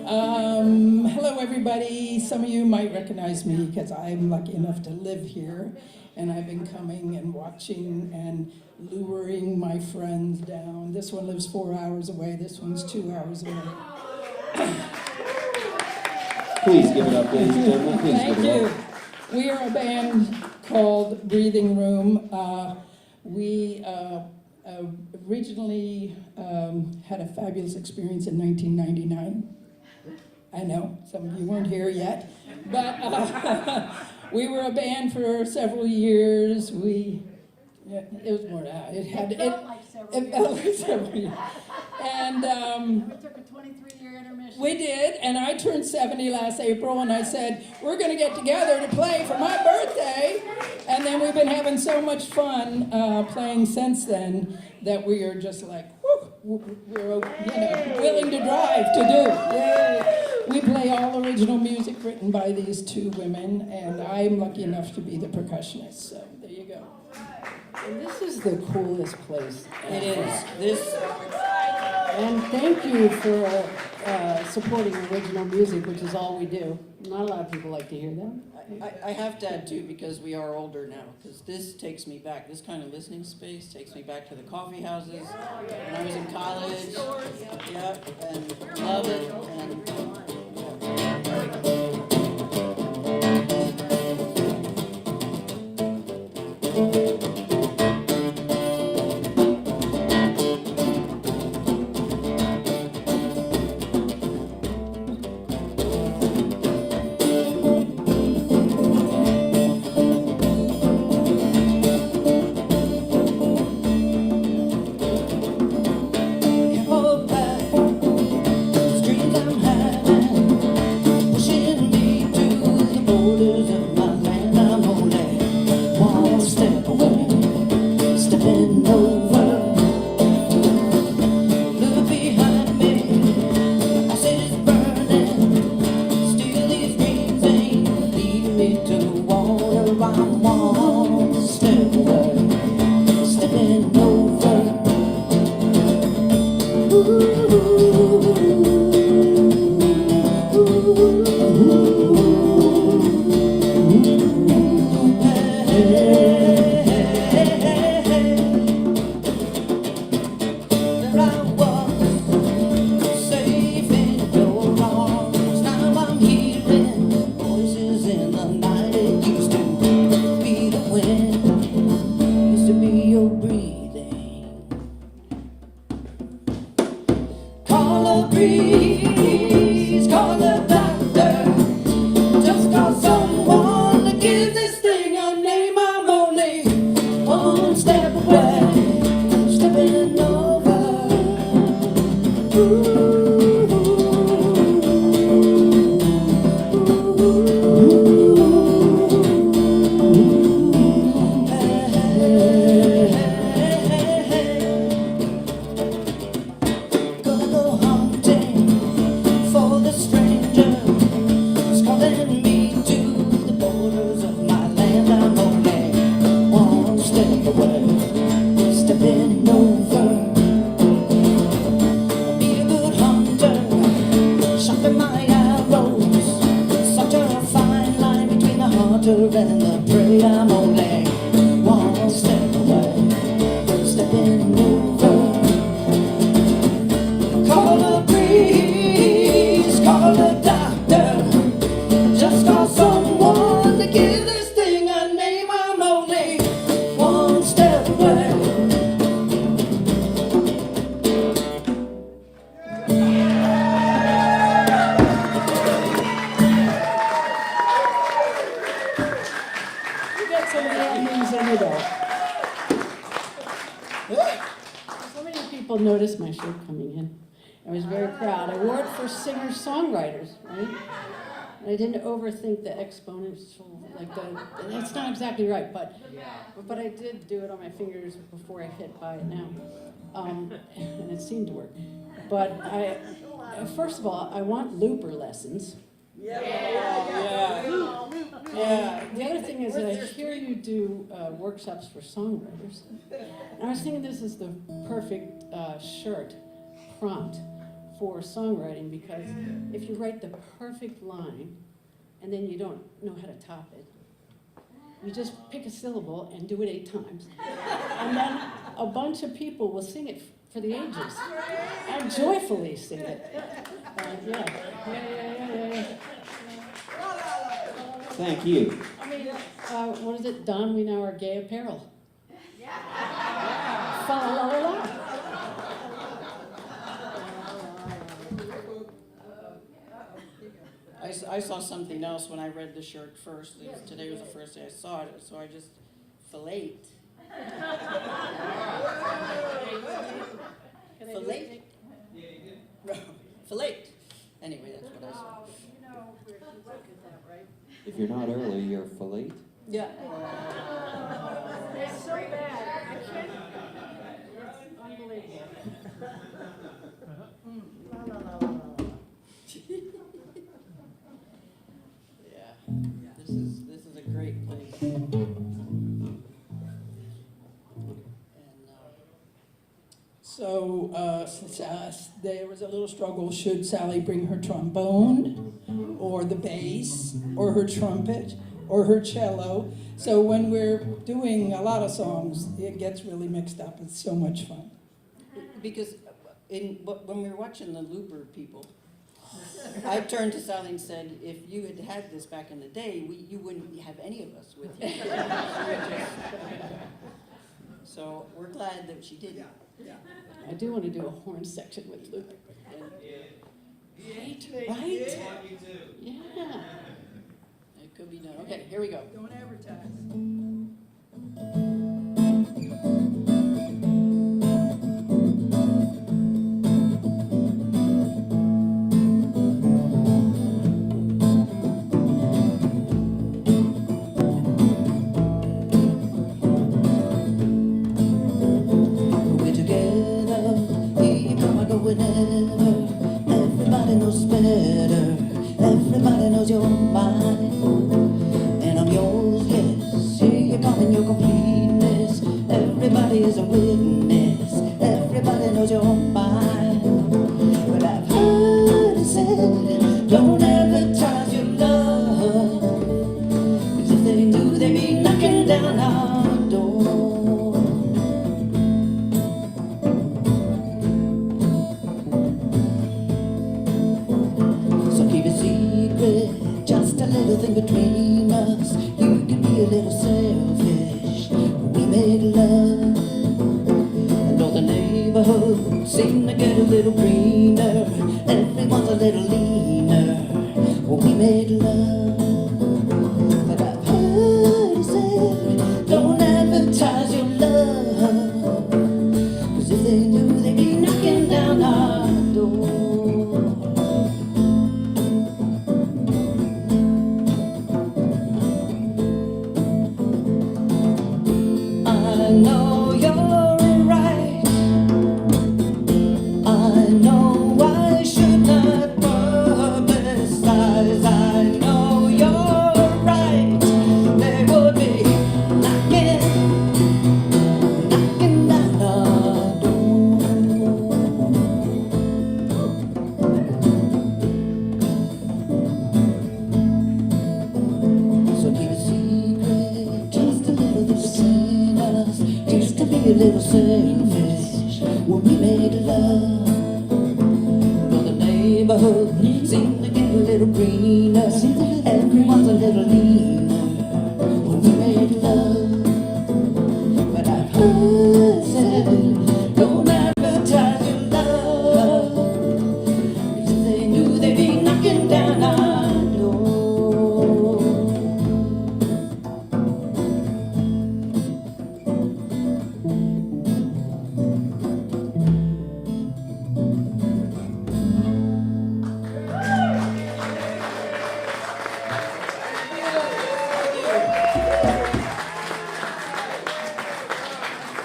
Hello, everybody. Some of you might recognize me because I'm lucky enough to live here. And I've been coming and watching and luring my friends down. This one lives 4 hours away. This one's 2 hours away. Please give it up, ladies and gentlemen. Please Thank give it you. up. We are a band called Breathing Room. We originally had a fabulous experience in 1999. I know, some of you weren't here yet. But we were a band for several years. It was more than that. It felt like several years. And We took a 23-year intermission. we did, and I turned 70 last April, and I said, we're going to get together to play for my birthday. And then we've been having so much fun playing since then that we are just like, whew, we're willing to drive to do. Yay. We play all original music written by these two women, and I'm lucky enough to be the percussionist, so there you go. And this is the coolest place. It is. And thank you for supporting original music, which is all we do. Not a lot of people like to hear that. I have to add too, because we are older now, because this takes me back, this kind of listening space takes me back to the coffee houses when I was in college. Yeah, and love it, and Streets I'm high, river and the prey. I'm only one step away from stepping over. Call the breeze, call the doctor, just call someone to give this thing a name. I'm only one step away. You got so many endings in it all. So many people noticed my shirt coming in. I was very proud. I wore it for singer-songwriters, right? And I didn't overthink the exponential, like it's not exactly right, but I did do it on my fingers before I hit buy it now. And it seemed to work. But first of all, I want looper lessons. Yeah. The other thing is that I hear you do workshops for songwriters. And I was thinking this is the perfect shirt prompt for songwriting, because if you write the perfect line and then you don't know how to top it, you just pick a syllable and do it 8 times. And then a bunch of people will sing it for the ages and joyfully sing it. Yeah. Thank you. I mean, what is it? Don, we now are gay apparel. Fa la la la. I saw something else when I read the shirt first. Today was the first day I saw it, so I just fillate. Fillate? Fillate. Anyway, that's what I saw. If you're not early, you're fillate. Yeah. It's so bad. I can't. It's unbelievable. Yeah. This is a great place. And, So there was a little struggle. Should Sally bring her trombone, or the bass, or her trumpet, or her cello? So when we're doing a lot of songs, it gets really mixed up. It's so much fun. because when we were watching the Looper people, I turned to Sally and said, if you had had this back in the day, you wouldn't have any of us with you. So we're glad that she did. Yeah. I do want to do a horn section with Luke. Right? Yeah. It could be done. Okay, here we go. Don't advertise. Everybody knows better. Everybody knows you're mine, and I'm yours. Yes, here you come in your completeness. Everybody is a witness. Everybody knows you're mine. But I've heard it said, don't advertise your love, 'cause if they knew, they'd be knocking down our door. Just a little thing between us. You can be a little selfish. We made love, and all the neighborhood seemed to get a little greener. Everyone's a little leaner. We made love, but I've heard it said, don't advertise your love, 'cause if they knew, they'd be knocking down our door. I know you're right. I know I should not publicize. I know you're a little selfish when we made love. But the neighborhood seemed to get a little greener. Everyone's a little leaner when we made love. But I've heard said, don't advertise your love, because they knew they'd be knocking down our door.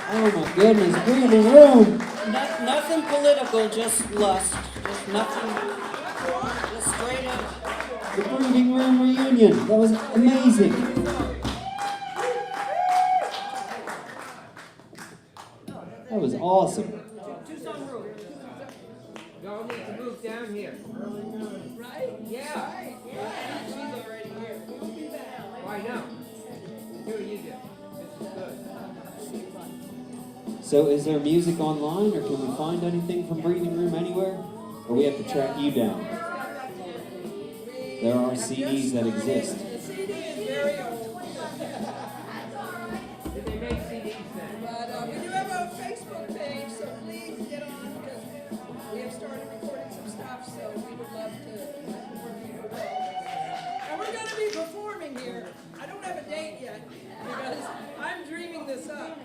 Oh my goodness, breathing room. Nothing political, just lust, just nothing, just straight up. The breathing room reunion. That was amazing. That was awesome. Y'all need to move down here. Right? Yeah. She's already here. We'll be back. Oh, I know. Do what you do. This is good. So is there music online, or can we find anything from Breathing Room anywhere? Or we have to track you down? There are CDs that exist. The CD is very old. Did they make CDs then? But we do have a Facebook page, so please get on, because we have started recording some stuff, so we would love to support you. And we're going to be performing here. I don't have a date yet, because I'm dreaming this up.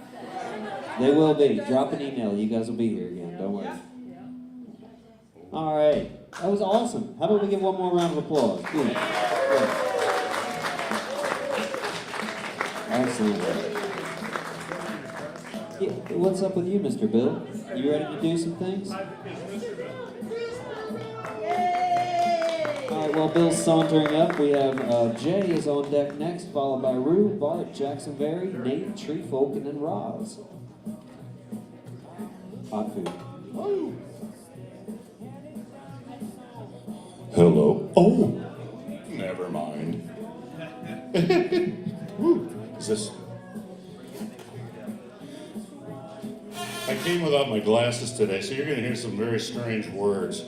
They will be. Drop an email. You guys will be here again. Don't worry. All right. That was awesome. How about we give one more round of applause? Good. Good. Excellent. Yeah, what's up with you, Mr. Bill? You ready to do some things? All right, well, Bill's sauntering up. We have Jay is on deck next, followed by Rue, Bart, Jackson Berry, Nate, Treefolk, and then Roz. Hot food. Woo. Hello. Oh, never mind. Is this? I came without my glasses today, so you're going to hear some very strange words.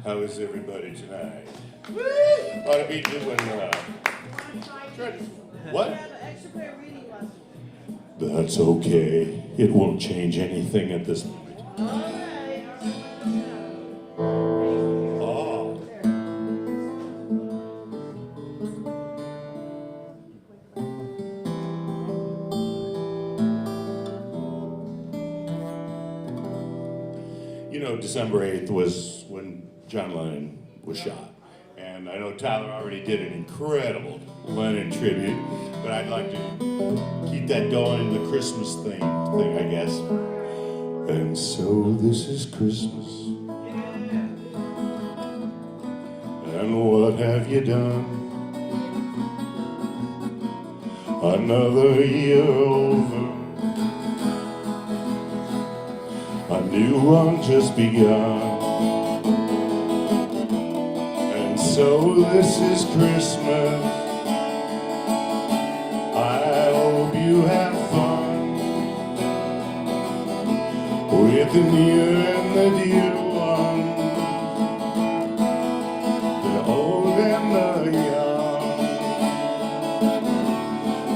How is everybody tonight? Ought to be doing, what? That's okay. It won't change anything at this point. Oh. You know, December 8th was when John Lennon was shot. And I know Tyler already did an incredible Lennon tribute, but I'd like to keep that going in the Christmas thing, I guess. And so this is Christmas. And what have you done? Another year over. A new one just begun. So this is Christmas. I hope you have fun with the near and the dear one, the old and the young.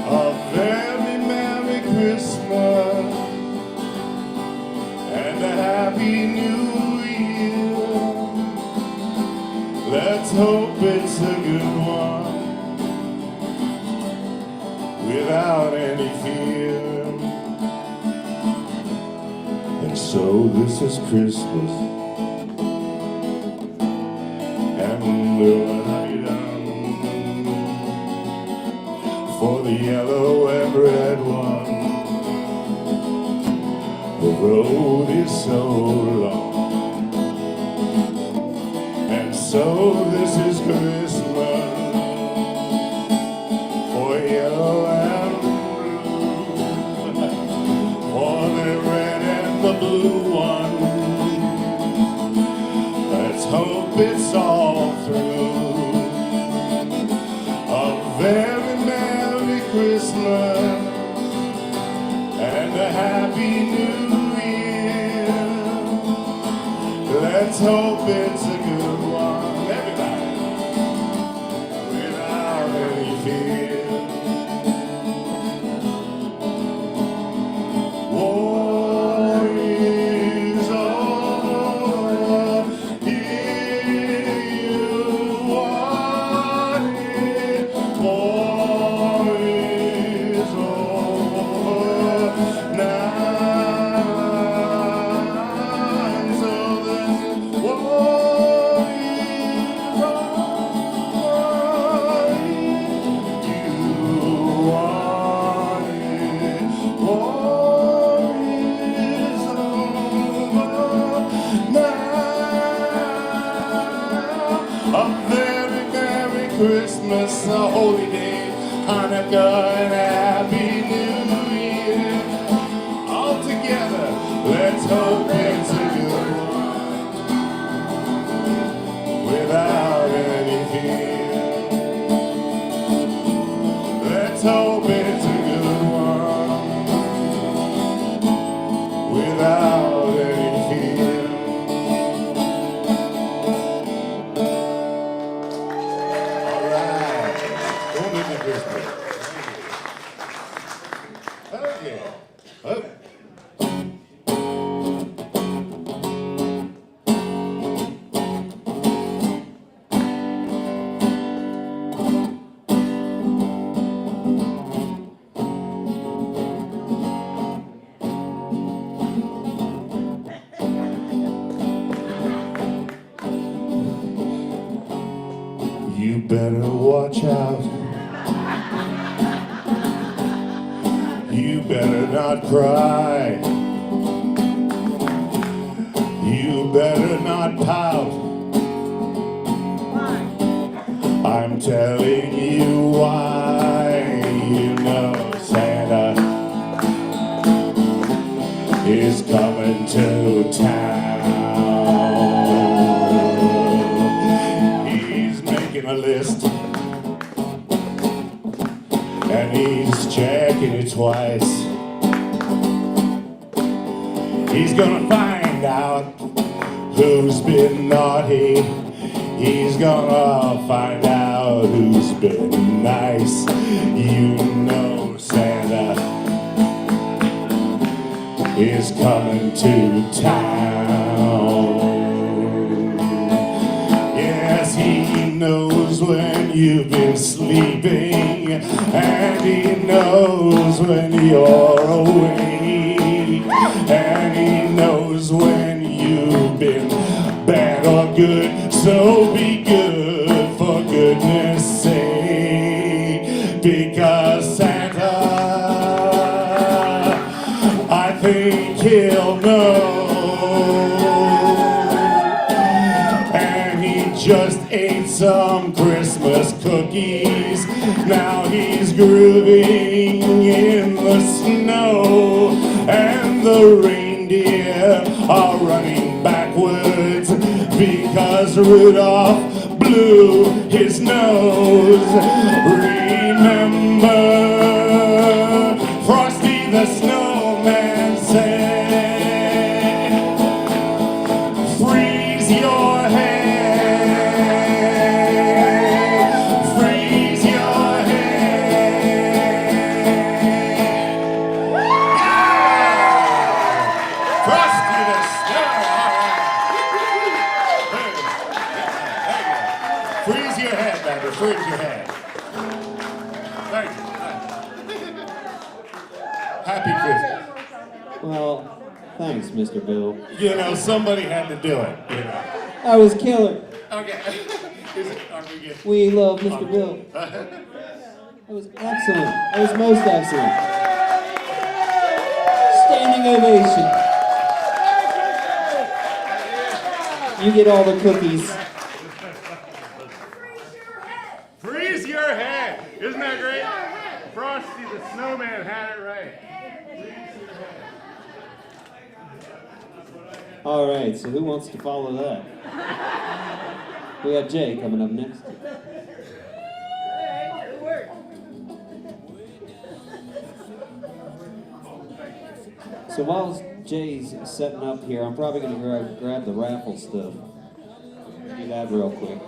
A very Merry Christmas and a Happy New Year. Let's hope it's a good one, without any fear. And so this is Christmas, and what have you done for the yellow and red one? The road is so long. So this is Christmas for yellow and blue. one. Let's hope it's all through. A very Merry Christmas and a Happy New Year. Let's hope it's a good one. Everybody, without any fear. War is over, here you want it. War is over now. So the war is over, you want it. War is over now. A very Merry Christmas, a holy day, Hanukkah, and a Happy New Year. All together, let's hope it's a good one, without any fear. Let's hope it's a good one, without any fear. All right. Don't make me Christmas. Okay. Oh. You better watch out. You better not cry. You better not pout. I'm telling you why. You know Santa is coming to town. He's making a list and he's checking it twice. He's gonna find out who's been naughty. He's gonna find out who's been nice. You know Santa is coming to town. Yes, he knows when you've been sleeping, and he knows when you're awake, and he knows when you've been bad or good. So be good for goodness sake, because Santa, I think he'll know. And he just ate some Christmas cookies. Now he's grooving in the snow, and the reindeer are running backwards because Rudolph blew his nose. Remember, Frosty the Snowman said, freeze your head, freeze your head. Yeah! Frosty the Snowman. Freeze your head, baby, freeze your head. Thank you. Happy Christmas. Well, thanks, Mr. Bill. You know, somebody had to do it. You know. That was killer. Okay. Are we good? We love Mr. Bill. That was excellent. That was most excellent. Standing ovation. You get all the cookies. Freeze your head. Isn't that great? Frosty the Snowman had it right. All right, so who wants to follow that? We got Jay coming up next. So while Jay's setting up here, I'm probably going to grab the raffle stuff. Do that real quick.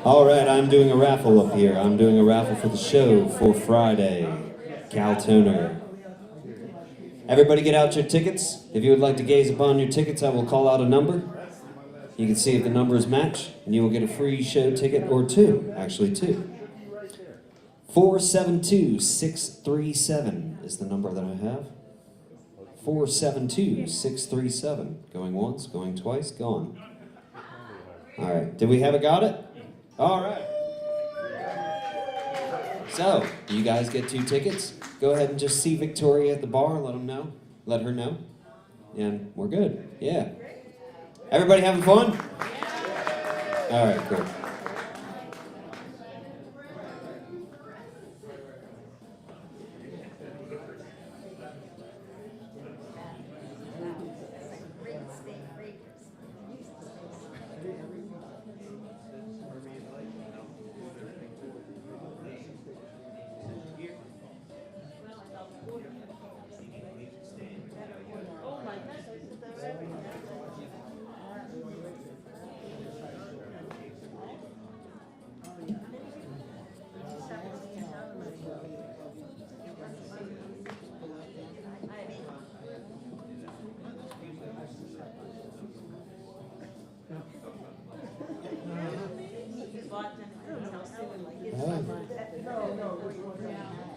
All right, I'm doing a raffle up here. I'm doing a raffle for the show for Friday. Cal Toner. Everybody get out your tickets. If you would like to gaze upon your tickets, I will call out a number. You can see if the numbers match, and you will get a free show ticket or two. Actually, two. 472-637 is the number that I have. 472-637. Going once, going twice, gone. All right, did we have it? Got it? All right. So, you guys get 2 tickets. Go ahead and just see Victoria at the bar. Let her know. And we're good. Yeah. Everybody having fun? All right, cool.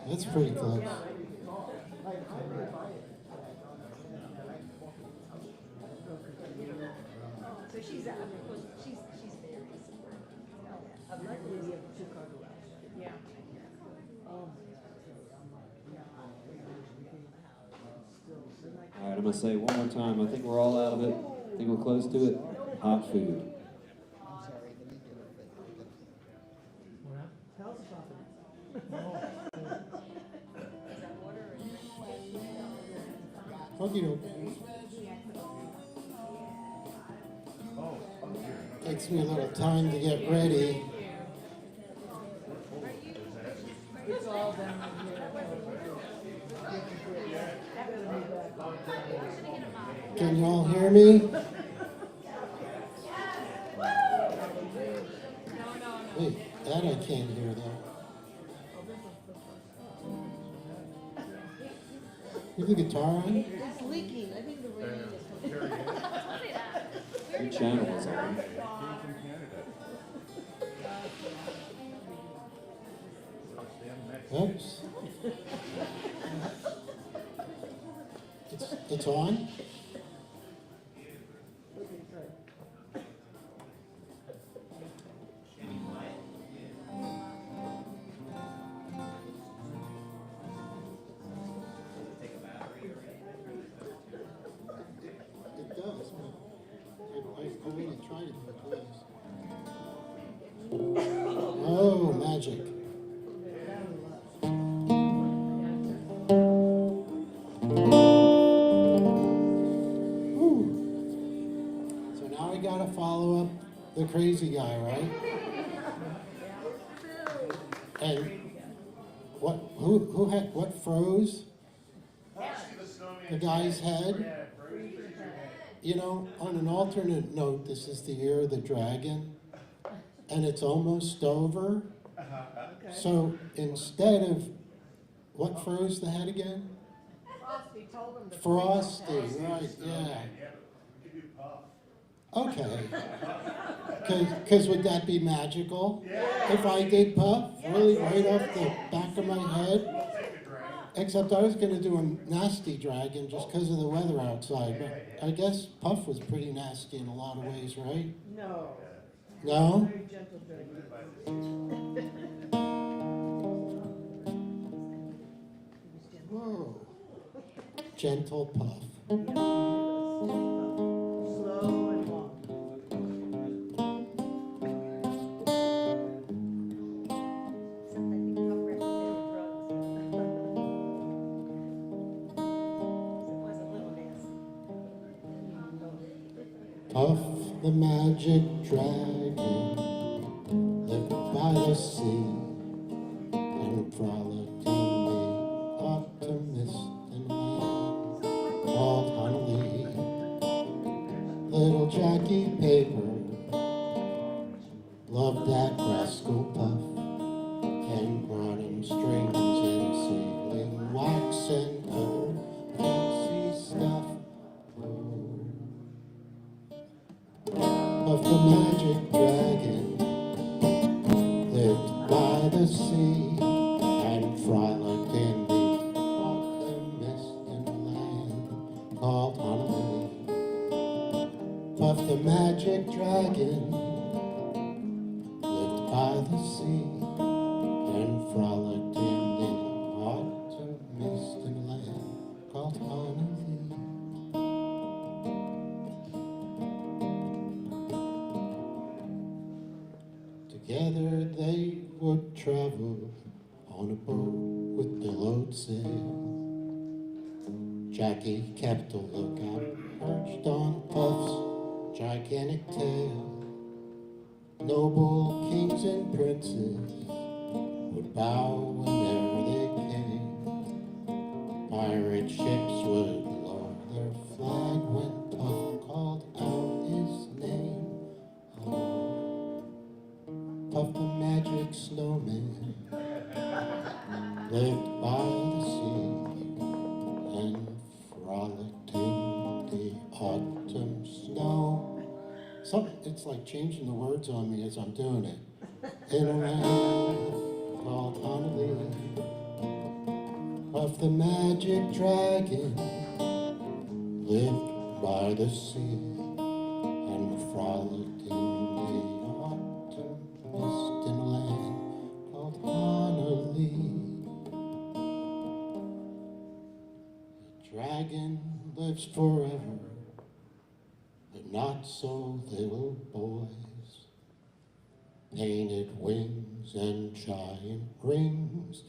That's pretty close. So she's very yeah. All right, I'm going to say it one more time. I think we're all out of it. I think we're close to it. Hot food. Takes me a little time to get ready. Can you all hear me? Wait, that I can't hear though. Is the guitar on? It's leaking. I think the rain is coming. Your channel is on. Oops. It's on? It does, but I really tried it twice. Oh, magic. So now we gotta follow up the crazy guy, right? And what froze? The guy's head? You know, on an alternate note, this is the year of the dragon, and it's almost over. So instead of What froze the head again? Frosty told him to. Frosty, right, yeah. Okay. Because would that be magical? If I did Puff, really right off the back of my head? Except I was going to do a nasty dragon just because of the weather outside. But I guess Puff was pretty nasty in a lot of ways, right? No. No? Very gentle dragon. Whoa. Gentle Puff. Slow and long. Puff the magic dragon lived by the sea and frolicked in the autumn mist and land called Honolulu. Little Jackie Paper loved that rascal Puff and brought him strings and sealing wax and other fancy stuff. Puff the magic dragon lived by the sea and frolicked in the autumn mist and land called Honolulu. Puff the magic dragon lived by the sea and frolicked in the autumn mist and land called Honolulu. Together they would travel on a boat with billowed sail. Jackie kept a lookout perched on Puff's gigantic tail. Noble kings and princes would bow whenever they came. Pirate ships would lower their flag when Puff called out his name. Puff the magic snowman lived by the sea and frolicked in the autumn snow. It's like changing the words on me as I'm doing it. In a land called Honolulu, Puff the magic dragon lived by the sea and frolicked in the autumn mist in a land called Honolulu. The dragon lives forever, but not so little boys. Painted wings and giant rings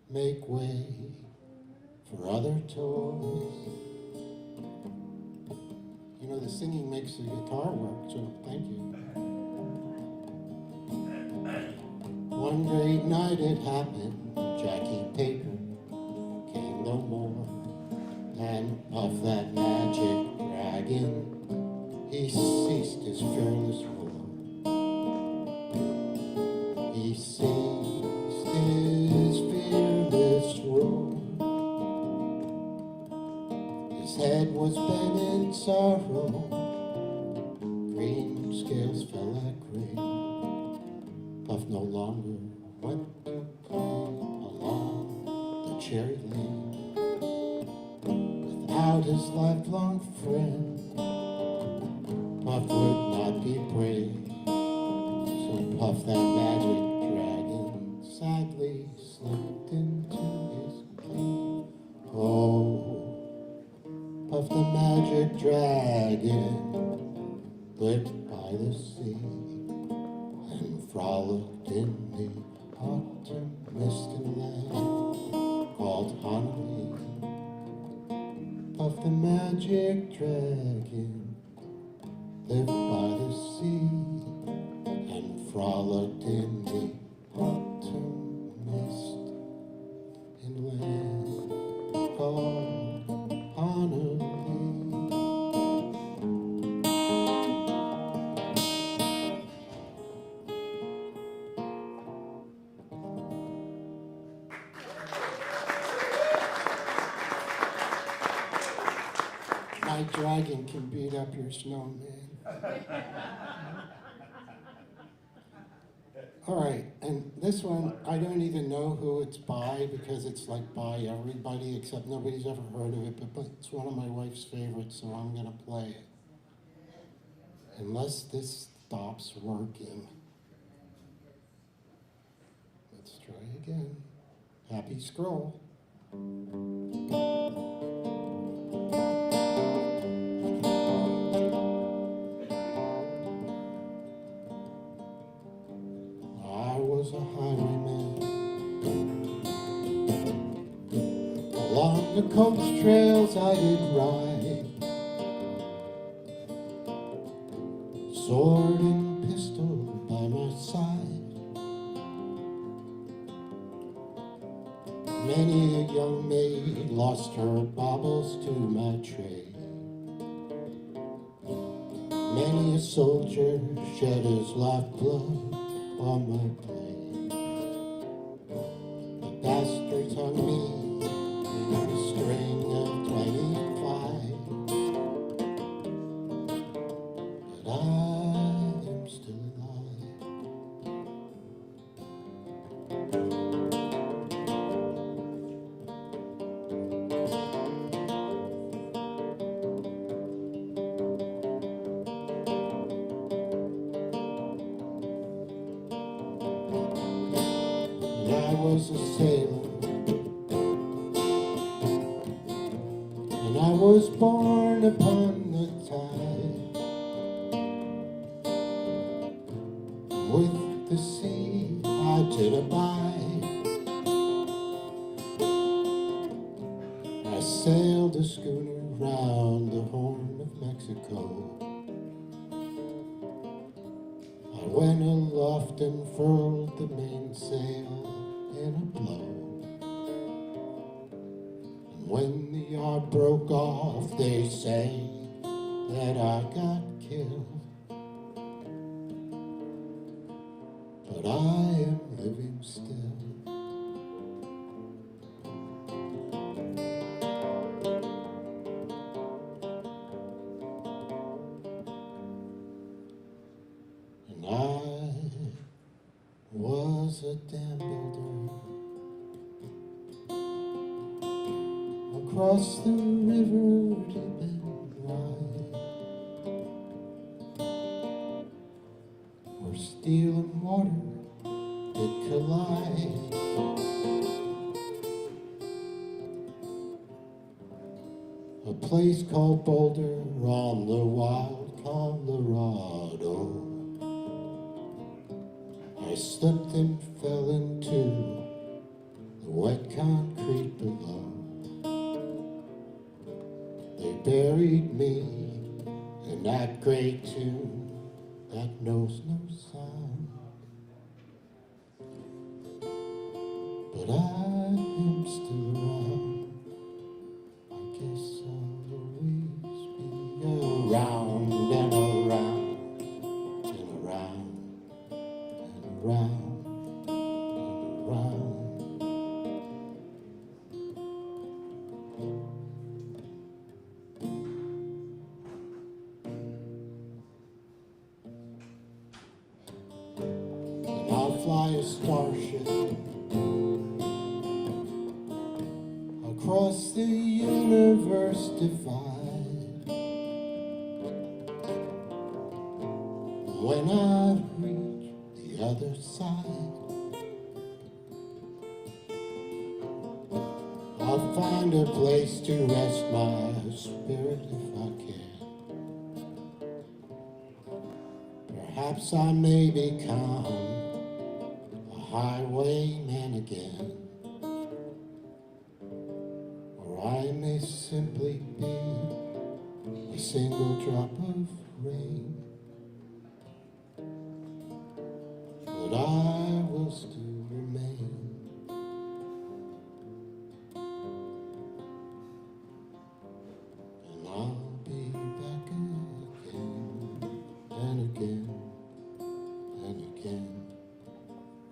make way for other toys. You know, the singing makes the guitar work, so thank you. One great night it happened, Jackie Paper came no more. And Puff that magic dragon, he ceased his fearless roar. He ceased his fearless roar. His head was bent in sorrow, green scales fell like rain. Puff no longer went to play along the cherry lane. Without his lifelong friend, Puff would not be brave. So Puff that magic dragon sadly slipped into his cave. Oh, Puff the magic dragon lived by the sea and frolicked in the autumn mist and land called Honolulu. Puff the magic dragon lived by the sea and frolicked in the autumn mist and land called Honolulu. my dragon can beat up your snowman. All right, and this one, I don't even know who it's by because it's like by everybody except nobody's ever heard of it, but it's one of my wife's favorites, so I'm gonna play it. Unless this stops working. Let's try again. Happy scroll. I was a highwayman along the coast trails I did ride, sword and pistol by my side. Many a young maid lost her baubles to my trade. Many a soldier shed his lifeblood on my blade. The bastards hung me on a string of 25, but I am still alive. I was a sailor, and I was born upon the tide. With the sea I did abide. I sailed a schooner round the Horn of Mexico. I went aloft and furled the mainsail in a blow. And when the yard broke off, they say that I got killed. But I am living still. And I was a dam builder across the river deep and wide, where steel and water did collide. A place called Boulder on the wild Colorado. I slipped and fell into the wet concrete below. They buried me in that great tomb that knows no sound. But I am still around. I guess I'll always be around and around and around and around and around. And I'll fly a starship across the universe divide. When I reach the other side, I'll find a place to rest my spirit if I can. Perhaps I may become a highwayman again. Or I may simply be a single drop of rain. But I will still remain. And I'll be back again and again and again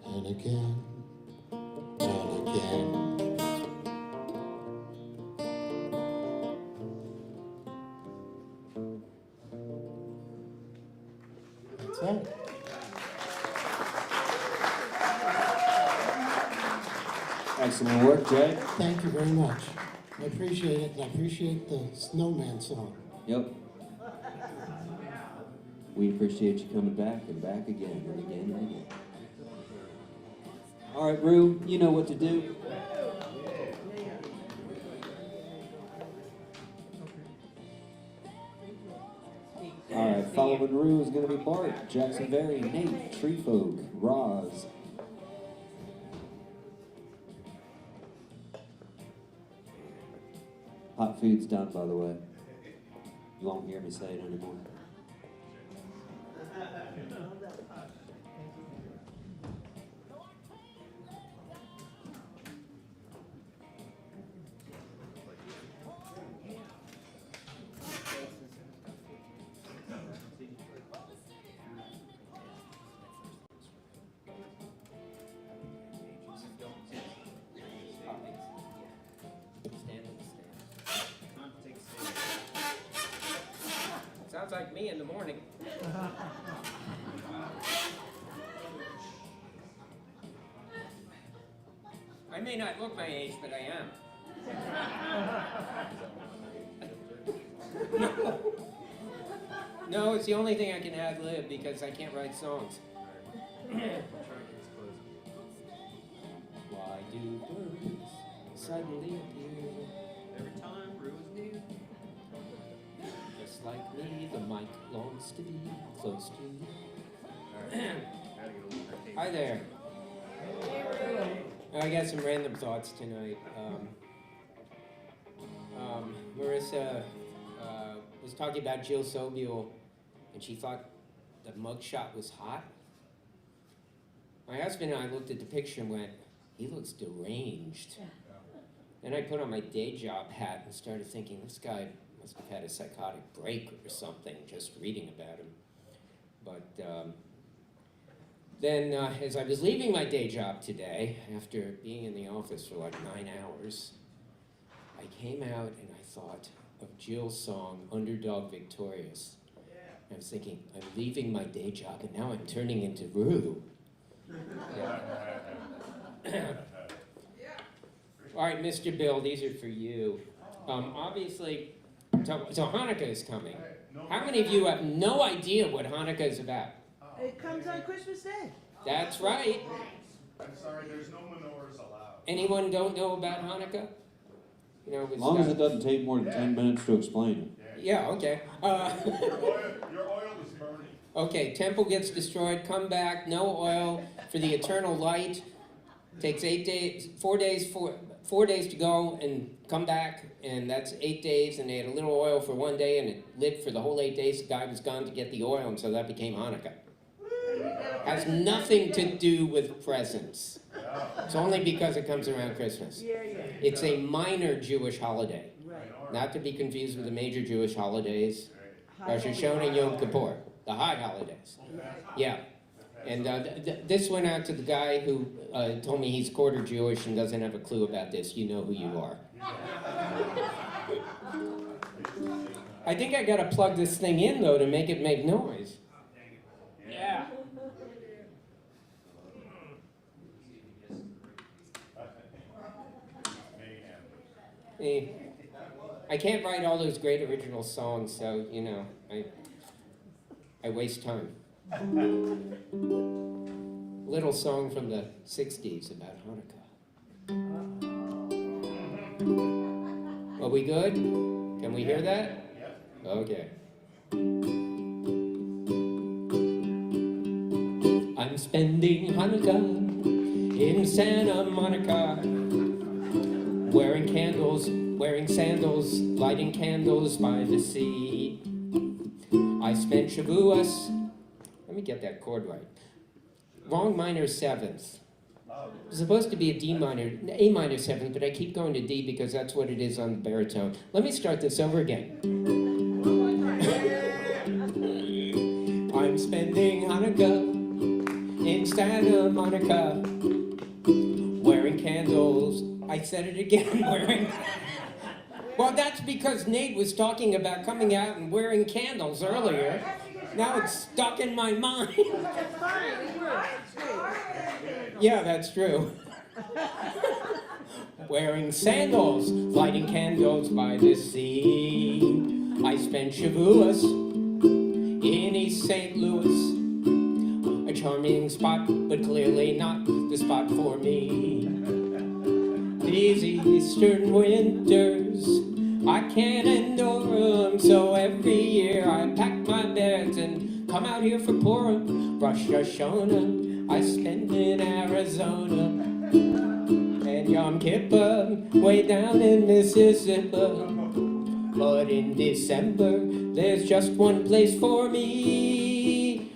and again and again. That's right. Excellent work, Jay. Thank you very much. I appreciate it, and I appreciate the snowman song. Yep. We appreciate you coming back and back again and again and again. All right, Rue, you know what to do. All right, following Rue is going to be Bart, Jackson Berry, Nate, Tree Folk, Roz. Hot food's done, by the way. You won't hear me say it anymore. Sounds like me in the morning. I may not look my age, but I am. No, it's the only thing I can ad-lib because I can't write songs. Why do birds suddenly appear every time Rue is near? Just like me, the mic longs to be close to you. Hi there. I got some random thoughts tonight. Marissa was talking about Jill Sobule, and she thought the mugshot was hot. My husband and I looked at the picture and went, he looks deranged. Then I put on my day job hat and started thinking, this guy must have had a psychotic break or something, just reading about him. But then as I was leaving my day job today, after being in the office for like 9 hours, I came out and I thought of Jill's song, Underdog Victorious. And I was thinking, I'm leaving my day job and now I'm turning into Rue. All right, Mr. Bill, these are for you. Obviously, so Hanukkah is coming. How many of you have no idea what Hanukkah is about? It comes on Christmas Day. That's right. I'm sorry, there's no menorahs allowed. Anyone don't know about Hanukkah? You know, As long as it doesn't take more than 10 minutes to explain it. Yeah, okay. Your oil is burning. Okay, temple gets destroyed, come back, no oil for the eternal light. Takes 8 days, 4 days, 4 days to go and come back, and that's 8 days, and they had a little oil for 1 day, and it lit for the whole 8 days. The guy was gone to get the oil, and so that became Hanukkah. Has nothing to do with presents. It's only because it comes around Christmas. It's a minor Jewish holiday, not to be confused with the major Jewish holidays, Rosh Hashanah and Yom Kippur, the high holidays. Yeah. And this went out to the guy who told me he's quarter Jewish and doesn't have a clue about this. You know who you are. I think I gotta plug this thing in though to make it make noise. Yeah. I can't write all those great original songs, so you know, I waste time. Little song from the 60s about Hanukkah. Are we good? Can we hear that? Okay. I'm spending Hanukkah in Santa Monica, wearing sandals, lighting candles by the sea. I spent Shavuos. Let me get that chord right. Wrong minor seventh. It's supposed to be a A minor seventh, but I keep going to D because that's what it is on the baritone. Let me start this over again. I'm spending Hanukkah in Santa Monica, wearing candles. I said it again, wearing... Well, that's because Nate was talking about coming out and wearing candles earlier. Now it's stuck in my mind. It's fine, it works, it's great. Yeah, that's true. Wearing sandals, lighting candles by the sea. I spent Shavuos in East St. Louis. A charming spot, but clearly not the spot for me. These eastern winters, I can't endure them, so every year I pack my bags and come out here for Purim. Rosh Hashanah, I spend in Arizona. And Yom Kippur, way down in Mississippi. But in December, there's just one place for me.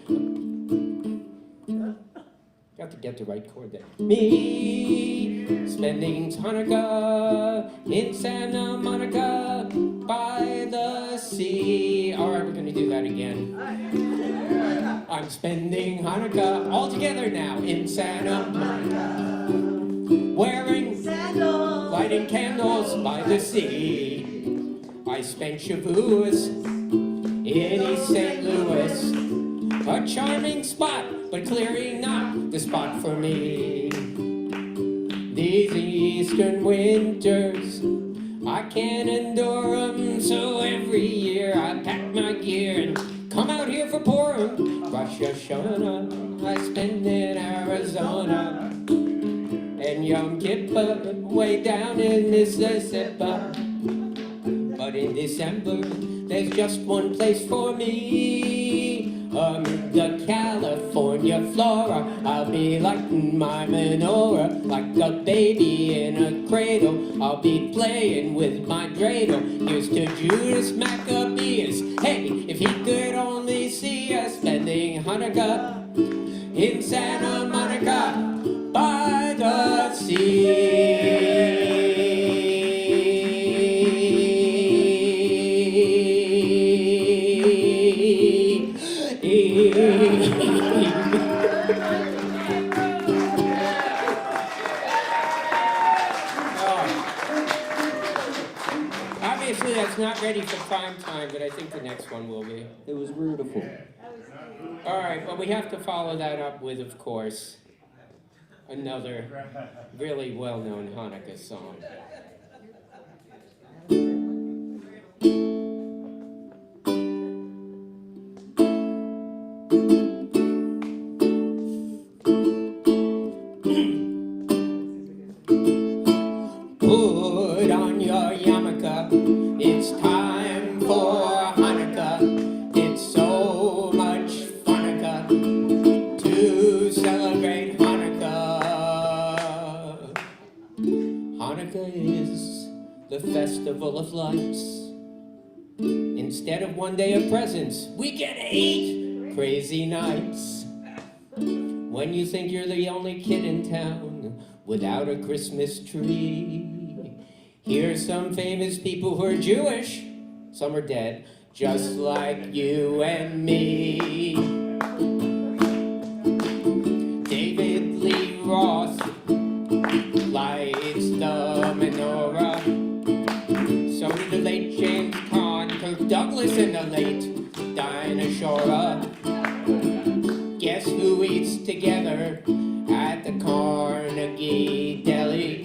Got to get the right chord there. Me, spending Hanukkah in Santa Monica by the sea. All right, we're gonna do that again. I'm spending Hanukkah all together now in Santa Monica, wearing sandals, lighting candles by the sea. I spent Shavuos in East St. Louis, a charming spot, but clearly not the spot for me. These eastern winters, I can't endure them, so every year I pack my gear and come out here for Purim. Rosh Hashanah, I spend in Arizona. And Yom Kippur, way down in Mississippi. But in December, there's just one place for me. The California flora, I'll be lighting my menorah. Like a baby in a cradle, I'll be playing with my dreidel. Here's to Judas Maccabeus. Hey, if he could only see us spending Hanukkah in Santa Monica by the sea. Obviously, that's not ready for prime time, but I think the next one will be. It was beautiful. All right, well, we have to follow that up with, of course, another really well-known Hanukkah song. Put on your yarmulke, it's time for Hanukkah. It's so much Hanukkah to celebrate Hanukkah. Hanukkah is the festival of lights. Instead of one day of presents, we get 8 crazy nights. When you think you're the only kid in town without a Christmas tree, here's some famous people who are Jewish. Some are dead, just like you and me. David Lee Roth lights the menorah. So did the late James Caan, Kirk Douglas, and the late Dinah Shore. Guess who eats together at the Carnegie Deli?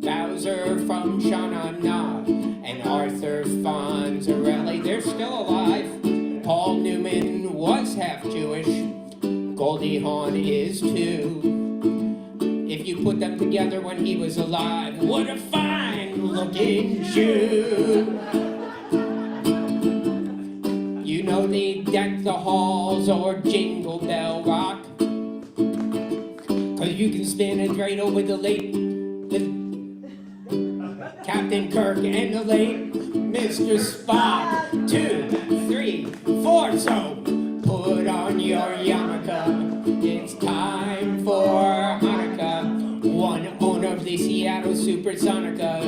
Bowser from Sha-Na-Na and Arthur Fonzarelli. They're still alive. Paul Newman was half Jewish. Goldie Hawn is too. If you put them together when he was alive, what a fine-looking Jew. You know they deck the halls or Jingle Bell Rock, 'cause you can spin a dreidel with the late Captain Kirk and the late Mr. Spock. 2, 3, 4, so put on your yarmulke. It's time for Hanukkah. One owner of the Seattle Supersonica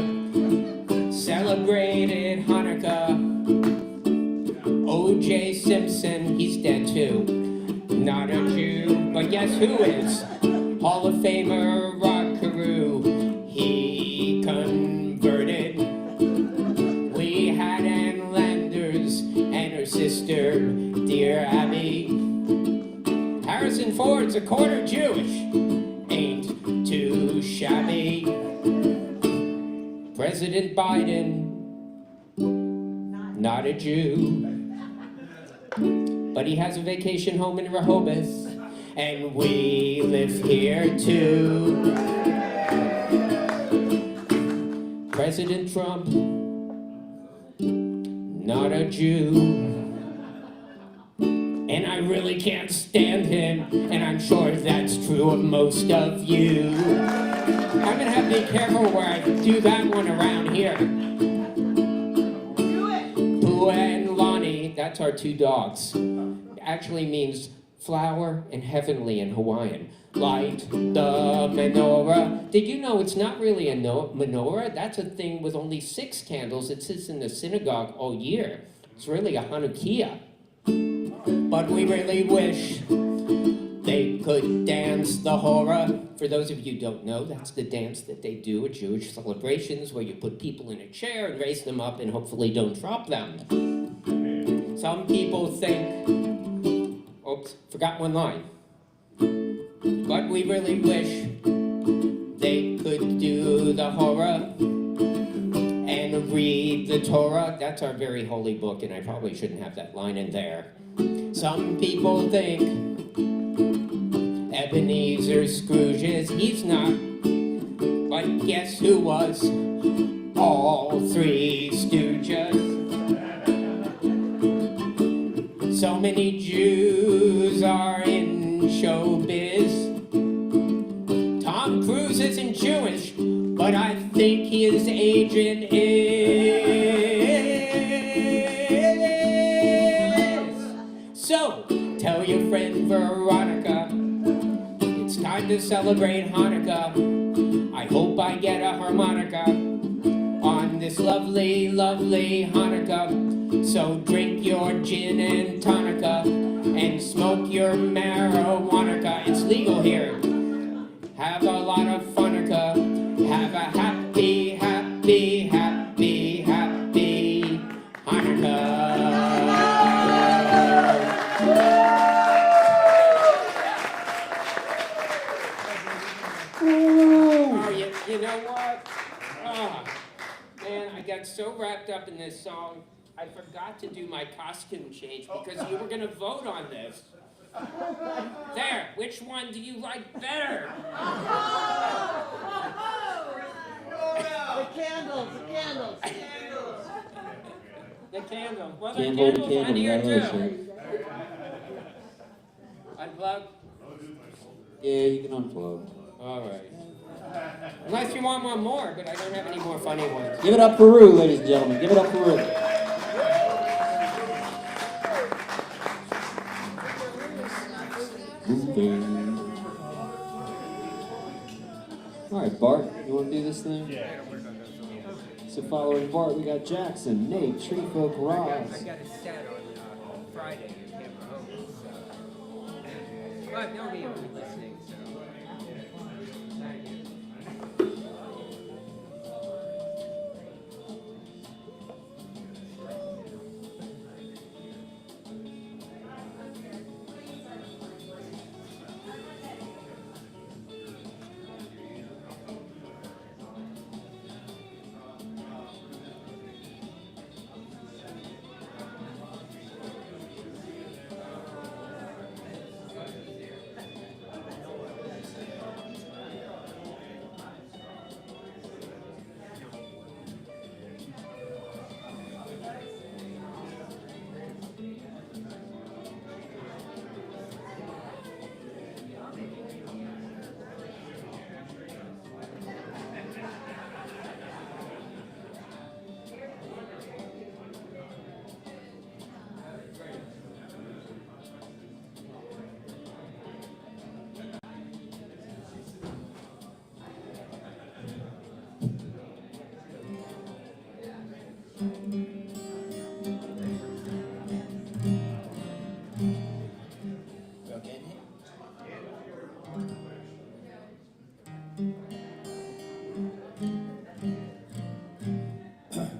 celebrated Hanukkah. O.J. Simpson, he's dead too. Not a Jew, but guess who is? Hall of Famer Rod Carew. He converted. We had Ann Landers and her sister Harrison Ford's a quarter Jewish. Ain't too shabby. President Biden, not a Jew. But he has a vacation home in Rehoboth, and we live here too. President Trump, not a Jew. And I really can't stand him, and I'm sure that's true of most of you. I'm gonna have to be careful where I do that one around here. Pooh and Lonnie, that's our two dogs. Actually means flower and heavenly in Hawaiian. Light the menorah. Did you know it's not really a menorah? That's a thing with only 6 candles that sits in the synagogue all year. It's really a Hanukkah. But we really wish they could dance the hora. For those of you who don't know, that's the dance that they do at Jewish celebrations where you put people in a chair and raise them up and hopefully don't drop them. Some people think, oops, forgot one line. But we really wish they could do the hora and read the Torah. That's our very holy book, and I probably shouldn't have that line in there. Some people think Ebenezer Scrooge's, he's not. But guess who was? All 3 Stooges. So many Jews are in showbiz. Tom Cruise isn't Jewish, but I think his agent is. So, tell your friend Veronica, it's time to celebrate Hanukkah. I hope I get a harmonica on this lovely, lovely Hanukkah. So drink your gin and tonica and smoke your marijuana. It's legal here. Have a lot of funica. Have a happy, happy, happy, happy Hanukkah. Oh, you know what? Oh, man, I got so wrapped up in this song, I forgot to do my costume change because you were going to vote on this. There, which one do you like better? The candles, the candles. The candle. Well, Can't the hold a candle's candle on here without too. light. Unplug? Yeah, you can unplug. All right. Unless you want one more, but I don't have any more funny ones. Give it up for Rue, ladies and gentlemen. Give it up for Rue. All right, Bart, you want to do this thing? Yeah. So following Bart, we got Jackson, Nate, Treefolk, Roz. I got a set on Friday in Camp Rehoboth, so. But nobody will be listening, so. Thank you.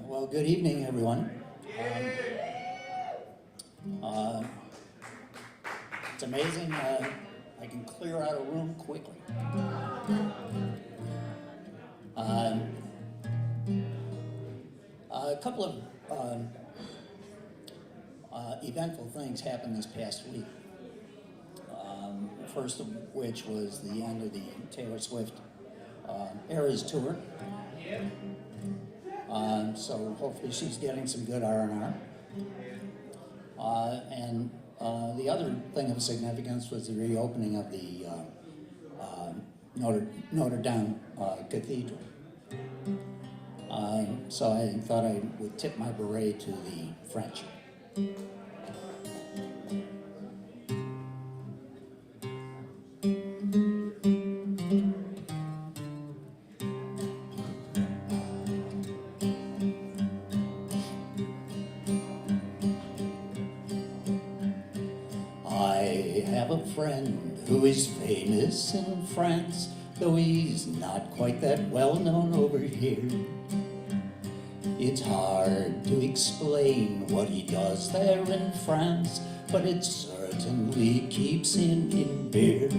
Well, good evening, everyone. It's amazing. I can clear out a room quickly. A couple of eventful things happened this past week. First of which was the end of the Taylor Swift Eras tour. So hopefully she's getting some good R&R. And the other thing of significance was the reopening of the Notre Dame Cathedral. So I thought I would tip my beret to the French. I have a friend who is famous in France, though he's not quite that well known over here. It's hard to explain what he does there in France, but it certainly keeps him in beer.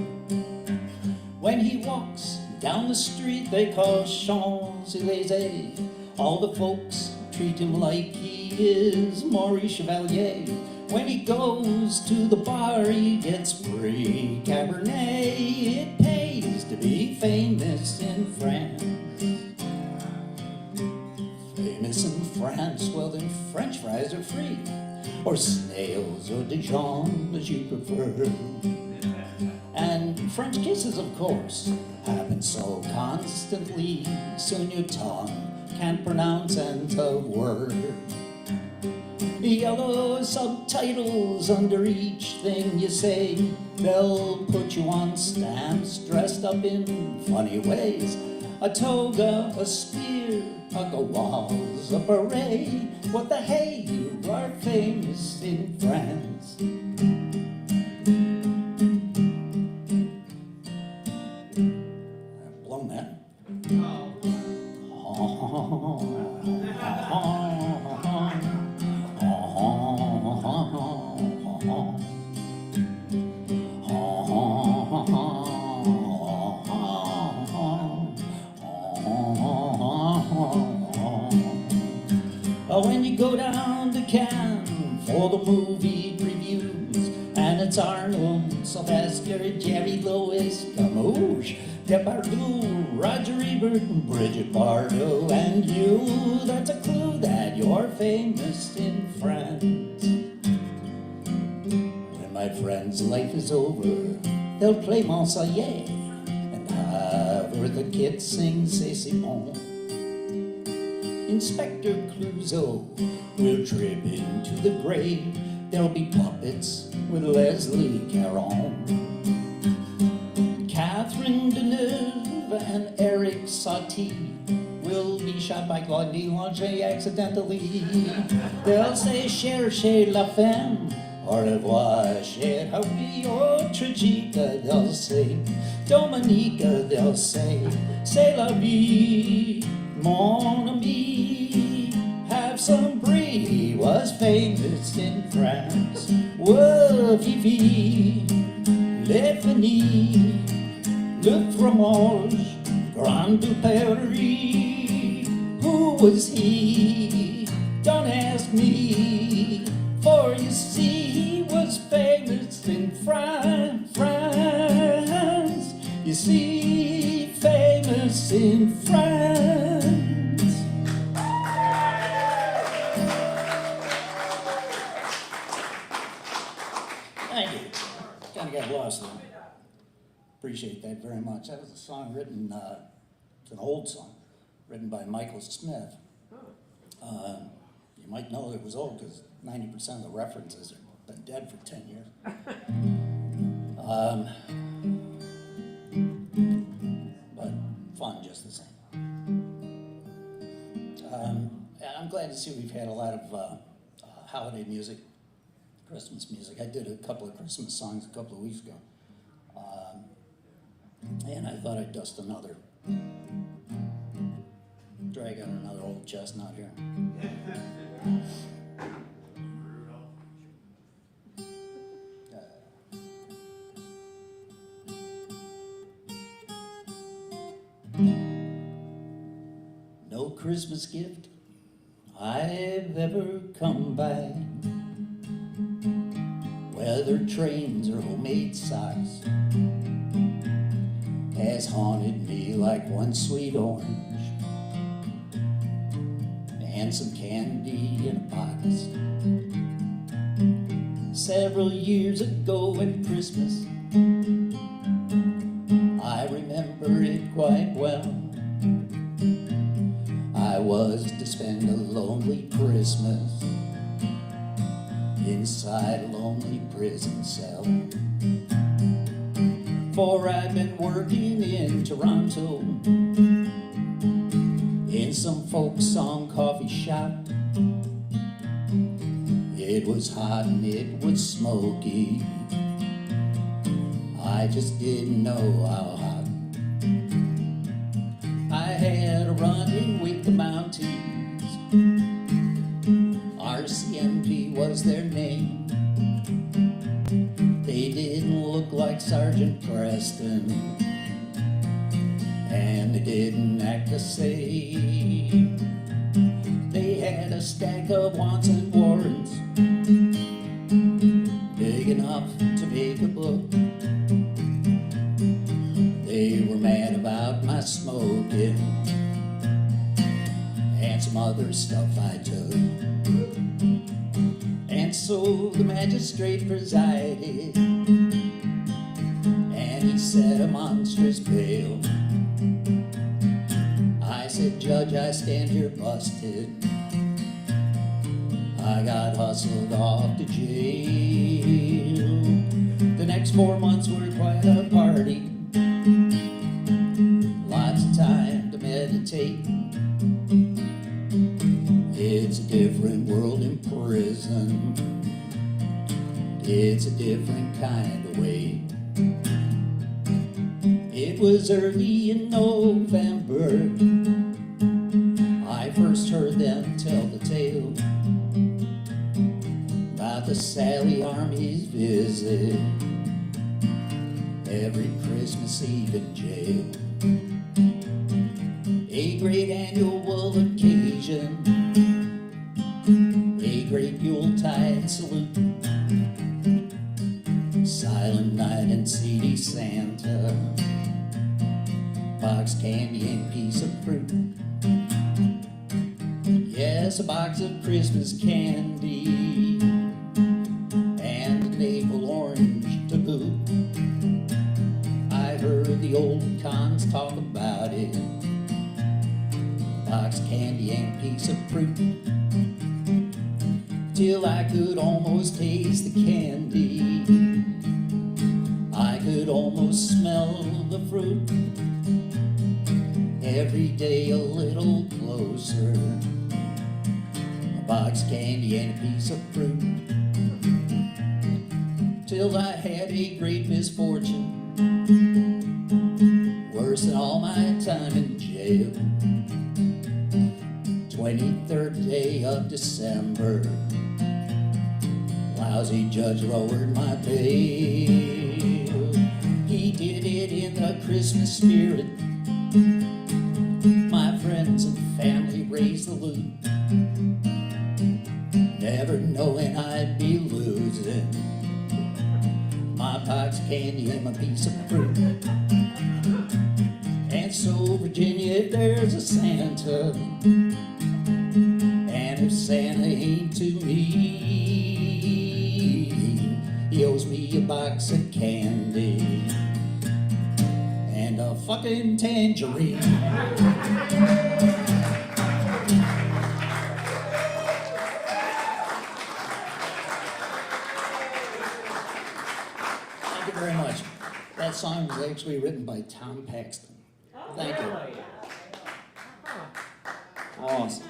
When he walks down the street they call Champs-Élysées, all the folks treat him like he is Maurice Chevalier. When he goes to the bar he gets free Cabernet. It pays to be famous in France. Famous in France, well then French fries are free, or snails or Dijon as you prefer. And French kisses, of course, happen so constantly, soon your tongue can't pronounce end of word. Yellow subtitles under each thing you say, they'll put you on stamps dressed up in funny ways. A toga, a spear, a gauze, a beret. What the hey, you are famous in France. I've blown that. When you go down to Cannes for the movie reviews, and it's Arnold, Sylvester, Jerry Lewis, Camus, Depardieu, Roger Ebert, Bridget Bardot, and you, that's a clue that you're famous in France. When my friend's life is over, they'll play Marseillaise, and have her the kids sing C'est si bon. Inspector Clouseau will trip into the grave. There'll be puppets with Leslie Caron. Catherine Deneuve and Eric Satie will be shot by Claude Delanger accidentally. They'll say cherchez la femme, au revoir cher Harvey, oh tragique, they'll say Dominique, they'll say c'est la vie, mon ami. Have some brie, he was famous in France. Whoa, Fifi, les finis, le fromage, Grand du Paris. Who was he? Don't ask me, for you see he was famous in France. You see, famous in France. Thank you. Kind of got lost there. Appreciate that very much. That was a song written, it's an old song, written by Michael Smith. You might know it was old because 90% of the references have been dead for 10 years. But fun just the same. I'm glad to see we've had a lot of holiday music, Christmas music. I did a couple of Christmas songs a couple of weeks ago. And I thought I'd dust another, drag out another old chestnut here. Christmas gift I've ever come by. Whether trains or homemade socks has haunted me like one sweet orange and some candy in a box. Several years ago at Christmas, I remember it quite well. I was to spend a lonely Christmas inside a lonely prison cell. For I've been working in Toronto in some folk song coffee shop. It was hot and it was smoky, I just didn't know how hot. I had a run-in with the Mounties, RCMP was their name. They didn't look like Sergeant Preston, and they didn't act the same. They had a stack of wants and warrants, big enough to make a book. They were mad about my smoking and some other stuff I took. And so the magistrate presided, and he set a monstrous bail. I said, Judge, I stand here busted. I got hustled off to jail. The next 4 months were quite a party, lots of time to meditate. It's a different world in prison. It's a different kind of way. It was early in November I first heard them tell the tale about the Sally Army's visit every Christmas Eve in jail. A great annual occasion, a great Yuletide salute, Silent Night and seedy Santa, box candy and piece of fruit. Yes, a box of Christmas candy and a navel orange to boot. I heard the old cons talk about it, box candy and piece of fruit, till I could almost taste the candy, I could almost smell the fruit. Every day a little closer, a box candy and a piece of fruit, till I had a great misfortune, worse than all my time in jail. 23rd day of December, lousy judge lowered my bail. He did it in the Christmas spirit. My friends and family raised the loot, never knowing I'd be losing my box candy and my piece of fruit. And so, Virginia, if there's a Santa, and if Santa ain't to me, he owes me a box of candy and a fucking tangerine. Thank you very much. That song was actually written by Tom Paxton. Thank you. Awesome.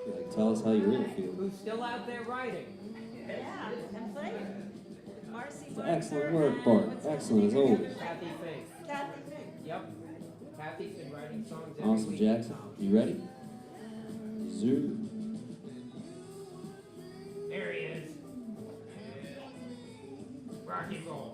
Like, tell us how you really feel. Who's still out there writing? Yeah, and playing. Marcy. Excellent work, Bart. Excellent as always. Kathy Fink. Kathy Fink. Yep. Kathy's been writing songs every Awesome, week. Jackson. You ready? Zoo. There he is. Rock and roll.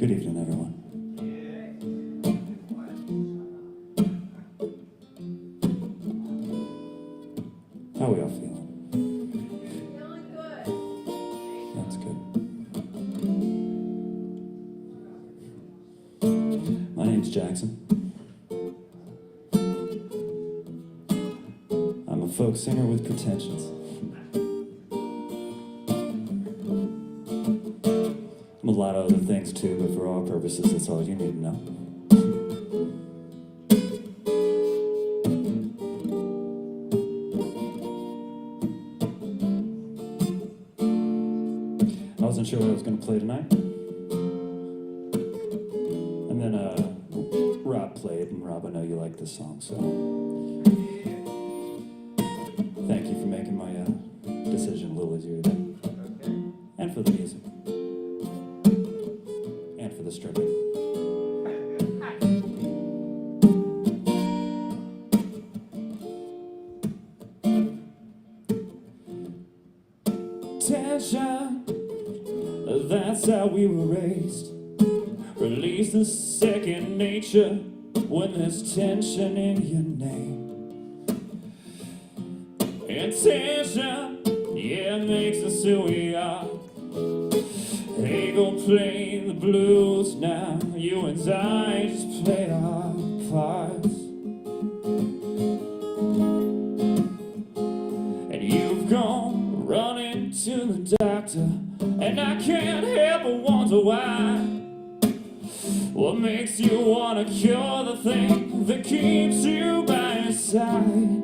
Good evening, everyone. How are we all feeling? Feeling good. That's good. My name's Jackson. I'm a folk singer with pretensions. I'm a lot of other things too, but for our purposes, that's all you need to know. I wasn't sure what I was going to play tonight. And then Rob played, and Rob, I know you like this song, so thank you for making my decision a little easier today. And for the music. And for the stripping. Tension, that's how we were raised. Release the second nature when there's tension in your name. And tension, yeah, makes us who we are. Ain't gonna play the blues now. You and I just play our parts. And you've gone running to the doctor, and I can't help but wonder why. What makes you wanna cure the thing that keeps you by your side?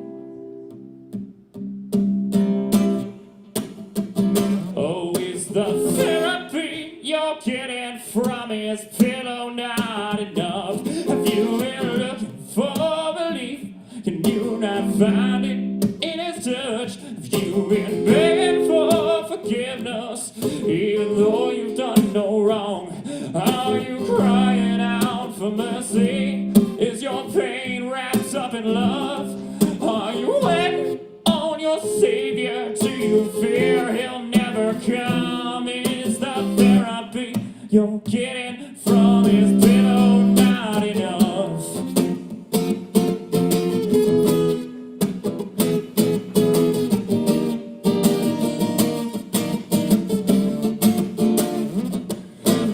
Oh, is the therapy you're getting from his pillow not enough? Have you been looking for relief? Can you not find it in his touch? Have you been begging for forgiveness, even though you've done no wrong? Are you crying out for mercy? Is your pain wrapped up in love? Are you waiting on your savior? Do you fear he'll never come? Is the therapy you're getting from his pillow not enough?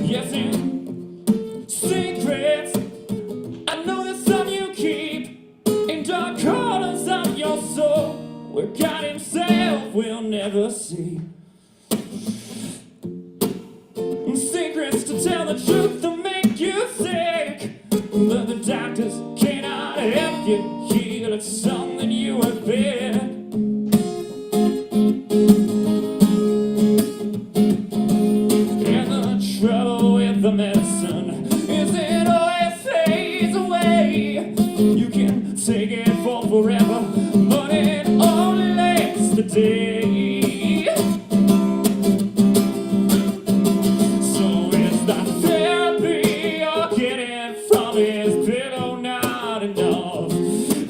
Yes, in secrets, I know there's some you keep in dark corners of your soul, where God himself will never see. Secrets to tell the truth to make you sick, but the doctors cannot help you heal. It's something you have been. And the trouble with the medicine is it always fades away. You can take it for forever, but it only lasts a day.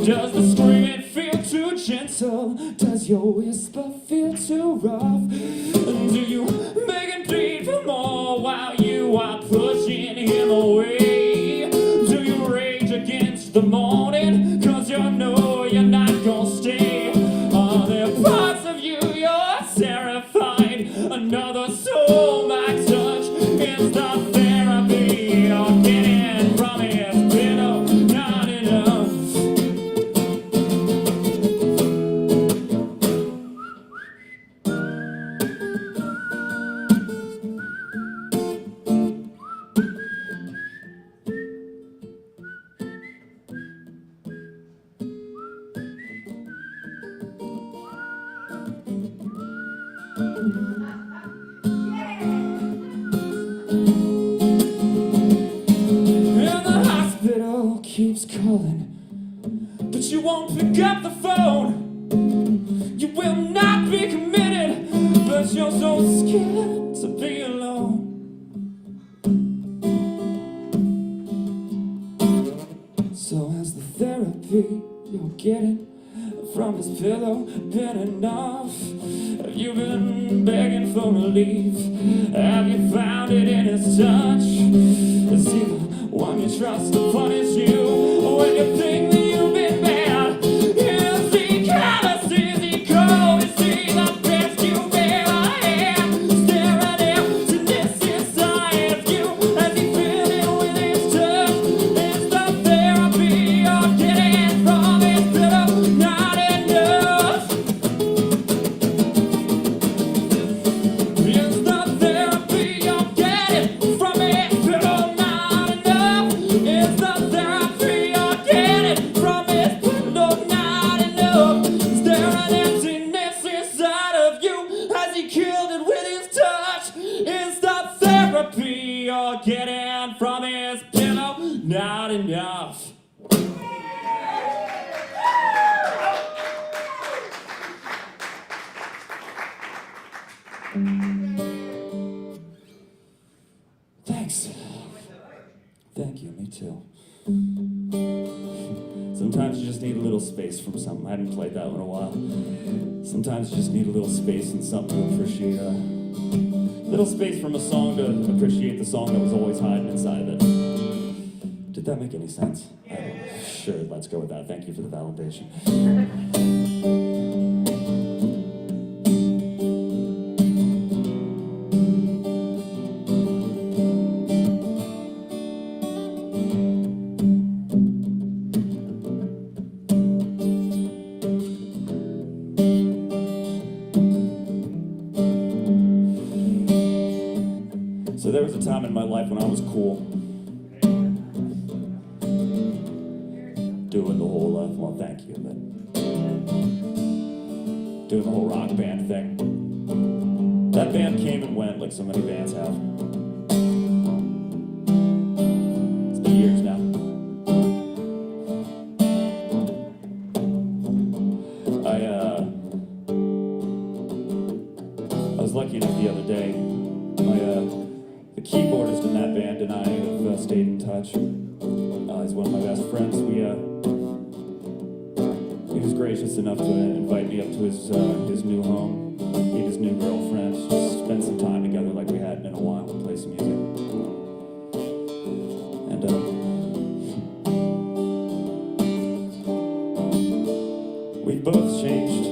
Does the screaming feel too gentle? Does your whisper feel too rough? Do you beg and plead for more while you are pushing him away? Do you rage against the morning? Cause you know you're not gonna stay. Are there parts of you you're terrified another soul might touch? Is the therapy you're getting from his pillow not enough? And the hospital keeps calling, but you won't pick up the phone. You will not be committed, but you're so scared to be alone. So has the therapy you're getting from his pillow been enough? Have you been begging for relief? Have you found it in his touch? from his pillow, not enough. Thanks. Thank you, me too. Sometimes you just need a little space from something. I hadn't played that one in a while. Sometimes you just need a little space and something to appreciate. A little space from a song to appreciate the song that was always hiding inside of it. Did that make any sense? Sure, let's go with that. Thank you for the validation. So there was a time in my life when I was cool. Doing the whole, well, thank you, but doing the whole rock band thing. That band came and went like so many bands have. It's been years now. I was lucky enough the other day. The keyboardist in that band and I have stayed in touch. He's one of my best friends. He was gracious enough to invite me up to his new home, meet his new girlfriend, just spend some time together like we hadn't in a while, and play some music. And we've both changed.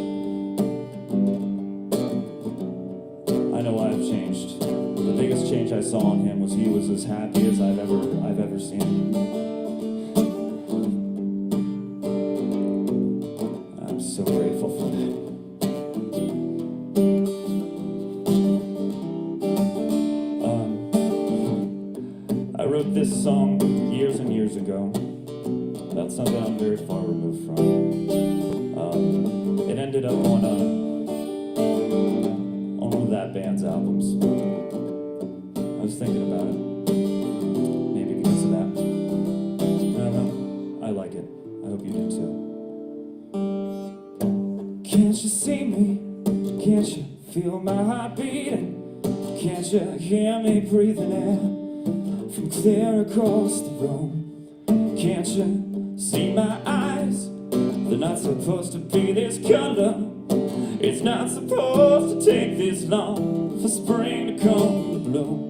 I know I've changed. The biggest change I saw in him was he was as happy as I've ever seen him. I'm so grateful for that. I wrote this song years and years ago about something I'm very far removed from. It ended up on one of that band's albums. I was thinking about it. Maybe because of that. I don't know. I like it. I hope you do too. Can't you see me? Can't you feel my heart beating? Can't you hear me breathing air from clear across the room? Can't you see my eyes? They're not supposed to be this color. It's not supposed to take this long for spring to come to bloom.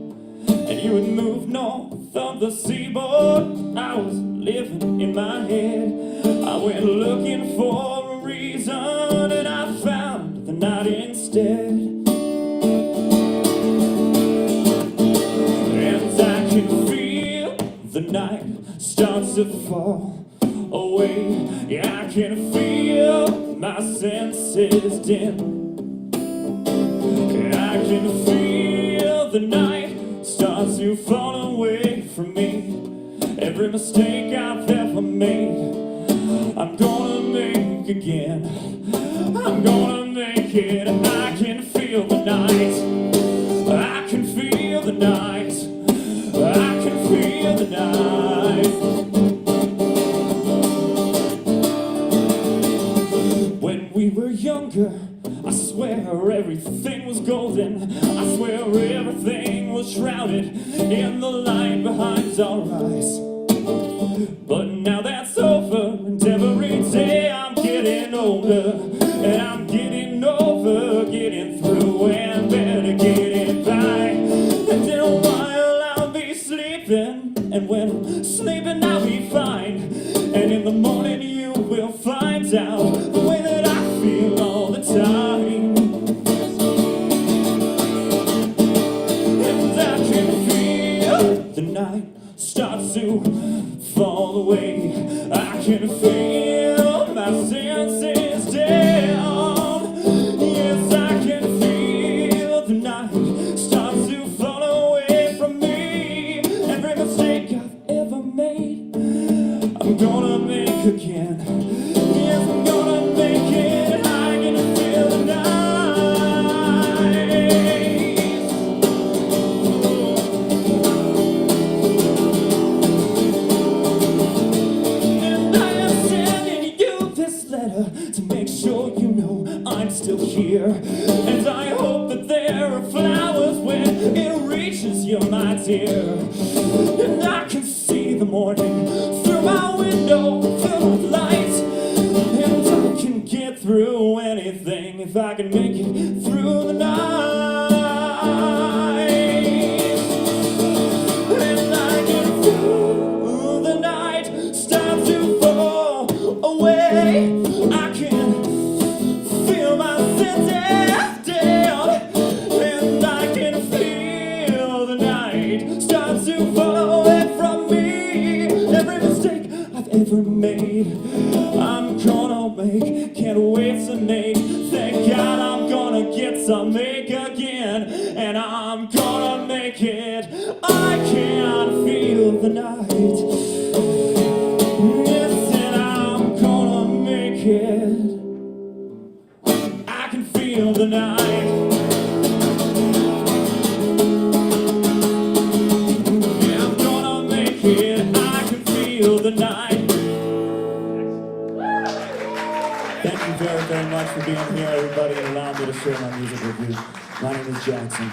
And you had moved north of the seaboard. I was living in my head. I went looking for a reason, and I found the night instead. And I can feel the night starts to fall away. Yeah, I can feel my senses dim. Yeah, I can feel the night starts to fall away from me. Every mistake I've ever made, I'm gonna make again. I'm gonna make it. I can feel the night. I can feel the night. I can feel the night. When we were younger, I swear everything was golden. I swear everything was shrouded in the light behind our eyes. But now that's over, and every day I'm getting older. And I'm getting over, getting through, and better getting by. And in a while I'll be sleeping, and when I'm sleeping I'll be fine. And in the morning you will find out the way that I feel all the time. And I can feel the night starts to fall away. I can feel my senses down. Yes, I can feel the night starts to fall away from me. Every mistake I've ever made, I'm gonna make again. Yes, I'm gonna make it. I can feel the night. here. And I can see the morning through my window filled with light. And I can get through anything if I can make it through the night. And I can through the night start to fall away. I can feel my sentence down. And I can feel the night start to fall away from me. Every mistake I've ever made, I'm gonna make. Can't wait to make. Thank God I'm gonna get to make again. And I'm gonna make it. I can feel the night. Yes, and I'm gonna make it. I can feel the night. Yeah, I'm gonna make it. I can feel the night. Thank you very, very much for being here, everybody, and allowing me to share my music with you. My name is Jackson.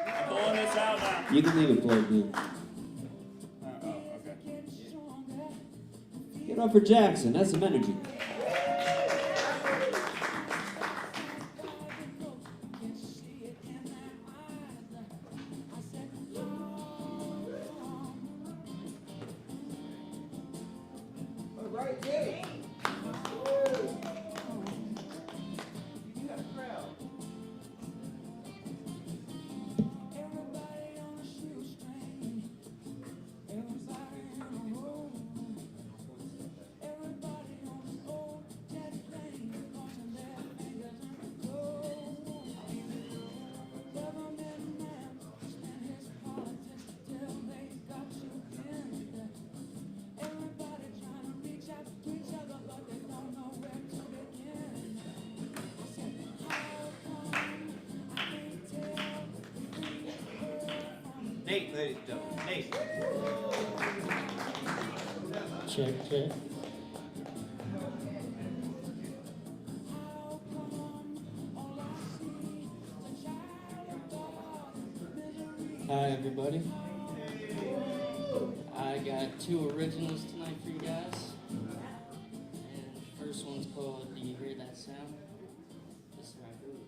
I'm pulling this out now. You can leave it plugged in. Okay. Get up for Jackson, that's some energy. Nate, ladies and gentlemen. Nate. Check, check. Hi, everybody. I got 2 originals tonight for you guys. And the first one's called Do You Hear That Sound? This is how it goes.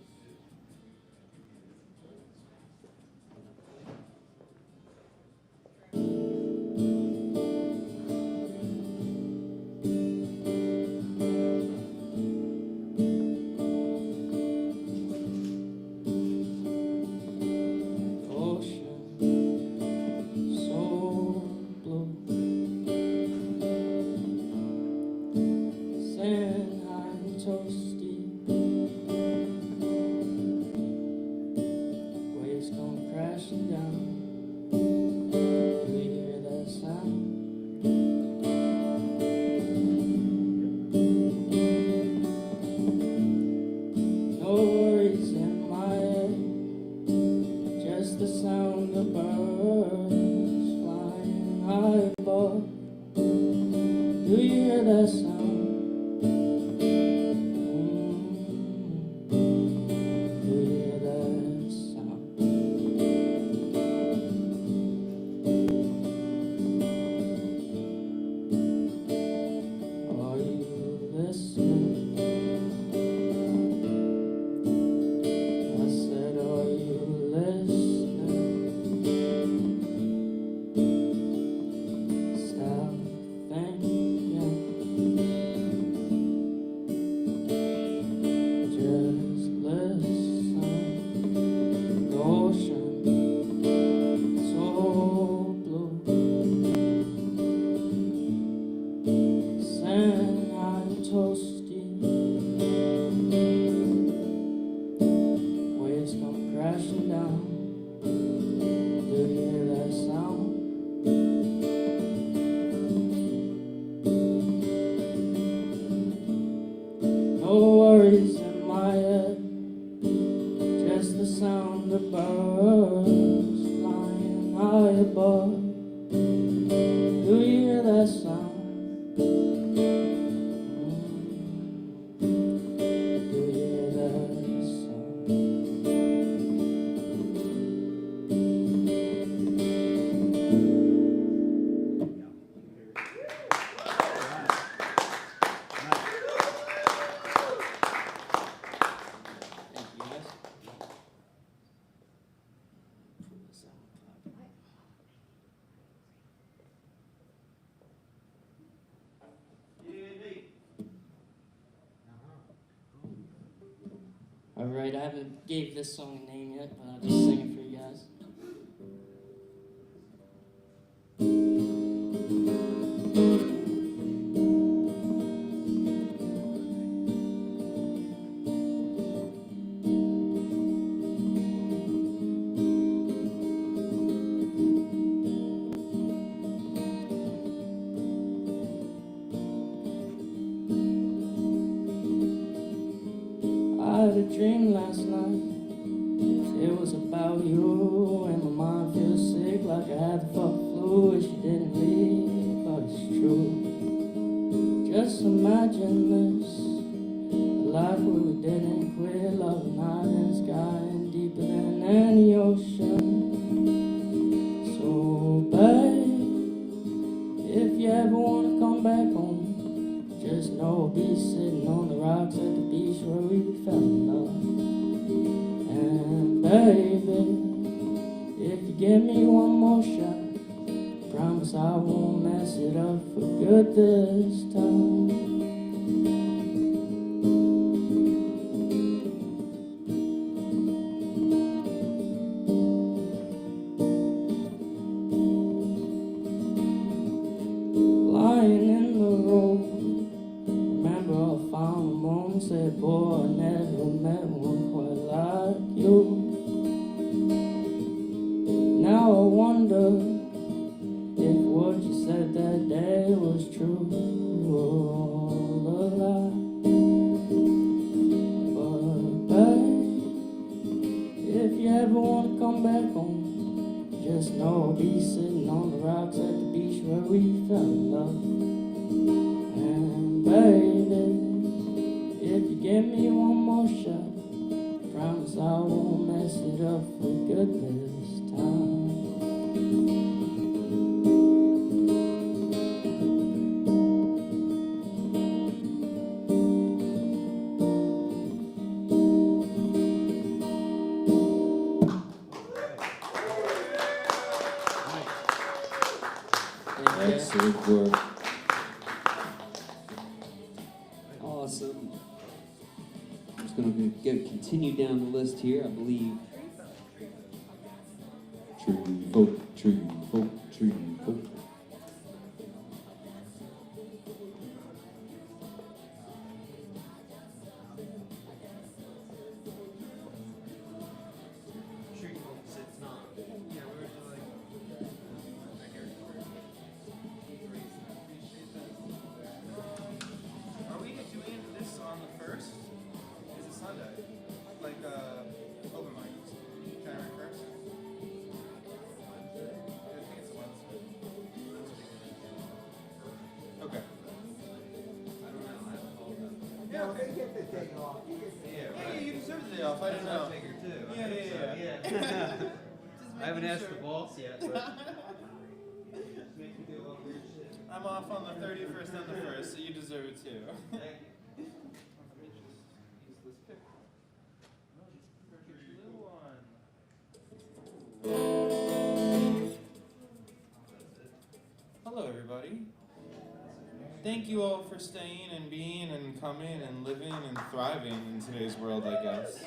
toasty. Waves come crashing down. Do you hear that sound? No worries in my head, just the sound of birds flying high above. Do you hear that sound? No worries in my head, just the sound of birds flying high above. Do you hear that sound? Alright, I haven't gave this song a name yet, but I'll just sing it for you guys. I had a dream last night. It was about you, and my mind feels sick like I had the fuck flu. Wish you didn't leave, but it's true. Just imagine this, a life where we didn't quit, loving night and sky and deeper than any ocean. So, babe, if you ever wanna come back home, just know I'll be sitting on the rocks at the beach where we fell in love. And baby, if you give me one more shot, promise I won't mess it up for good this time. Lying in the road, remember I found a moment, said, boy, I never met one quite like you. Now I wonder if what you said that day was true or a lie. But babe, if you ever wanna come back home, just know I'll be sitting on the rocks at the beach where we fell in love. And baby, if you give me one more shot, promise I won't mess it up for good this time. Excellent work. Awesome. I'm just going to continue down the list here. I believe true folk, true folk, true folk. Are we doing this on the 1st? It's a Sunday. Like, open mic. January 1st? I think it's a Wednesday. Okay. I don't know. I haven't called them. Yeah, okay. They get the day off. Yeah, you deserve the day off. I didn't know. Yeah. I haven't asked the boss yet, but I'm off on the 31st and the 1st, so you deserve it too. Hello, everybody. Thank you all for staying and being and coming and living and thriving in today's world, I guess.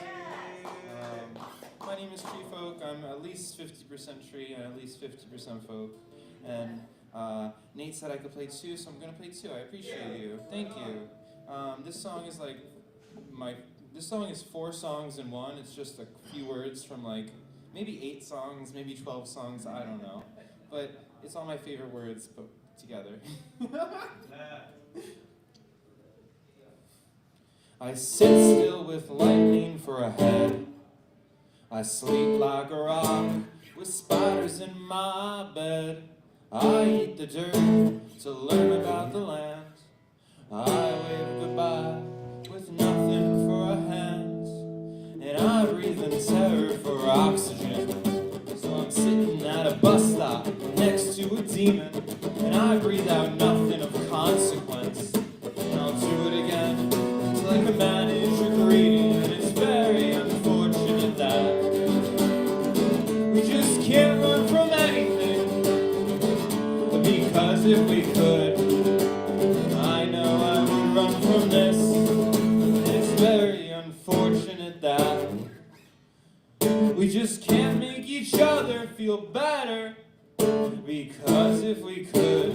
My name is Tree Folk. I'm at least 50% tree and at least 50% folk. And Nate said I could play two, so I'm gonna play two. I appreciate you. Thank you. This song is like this song is 4 songs in one. It's just a few words from like maybe 8 songs, maybe 12 songs, I don't know. But it's all my favorite words put together. I sit still with lightning for a head. I sleep like a rock with spiders in my bed. I eat the dirt to learn about the land. I wave goodbye with nothing for a hand. And I breathe in terror for oxygen. So I'm sitting at a bus stop next to a demon. And I breathe out nothing of consequence. And I'll do it again until I can manage your greeting. And it's very unfortunate that we just can't run from anything. Because if we could, I know I would run from this. unfortunate that we just can't make each other feel better. Because if we could,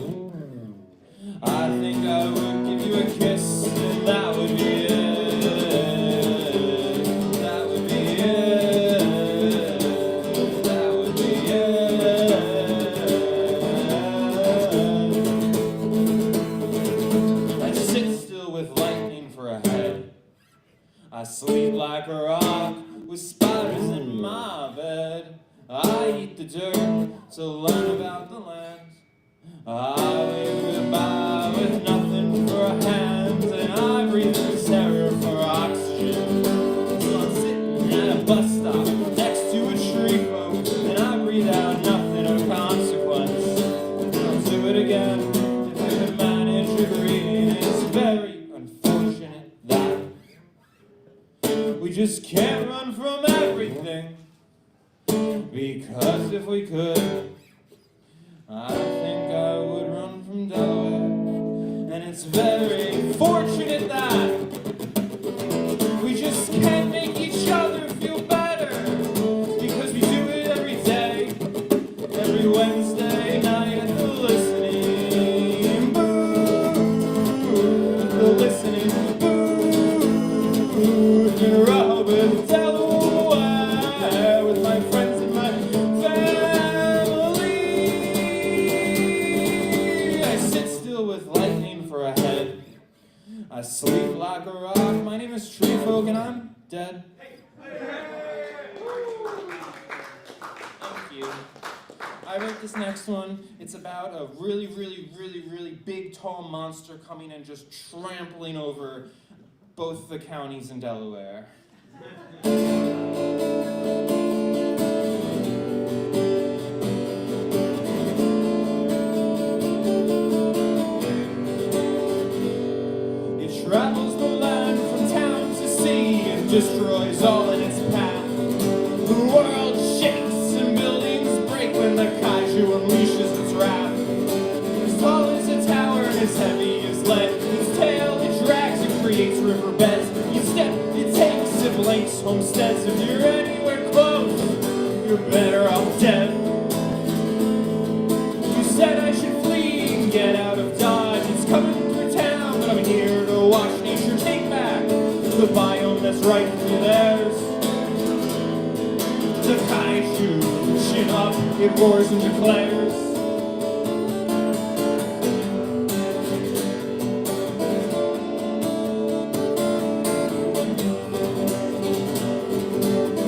I think I would give you a kiss, and that would be it. That would be it. That would be it. I sit still with lightning for a head. I sleep like a rock with spiders in my bed. I eat the dirt to learn about the land. I wave goodbye with nothing for a hand, and I breathe in terror for oxygen. So I'm sitting at a bus stop next to a tree folk, and I breathe out nothing of consequence. And I'll do it again if I could manage to breathe. It's very unfortunate that we just can't run from everything. Because if we could, I think I would run from Delaware. And it's very fortunate that we just can't make each other feel better. Because we do it every day, every Wednesday night at the listening booth. The listening booth in Rehoboth, Delaware, with my friends and my family. I sit still with lightning for a head. I sleep like a rock. My name is Tree Folk and I'm dead. Thank you. I wrote this next one. It's about a really, really, really, really big, tall monster coming and just trampling over both the counties in Delaware. It travels the land from town to sea and destroys all in its path. The world shakes and buildings break when the kaiju unleashes its wrath. As tall as a tower and as heavy as lead, its tail it drags and creates riverbeds. Each step it takes it blanks homesteads. If you're anywhere close, you're better off dead. You said I should flee and get out of Dodge. It's coming through town, but I'm here to watch nature take back the biome that's rightfully theirs. The kaiju, chin up, it roars and declares.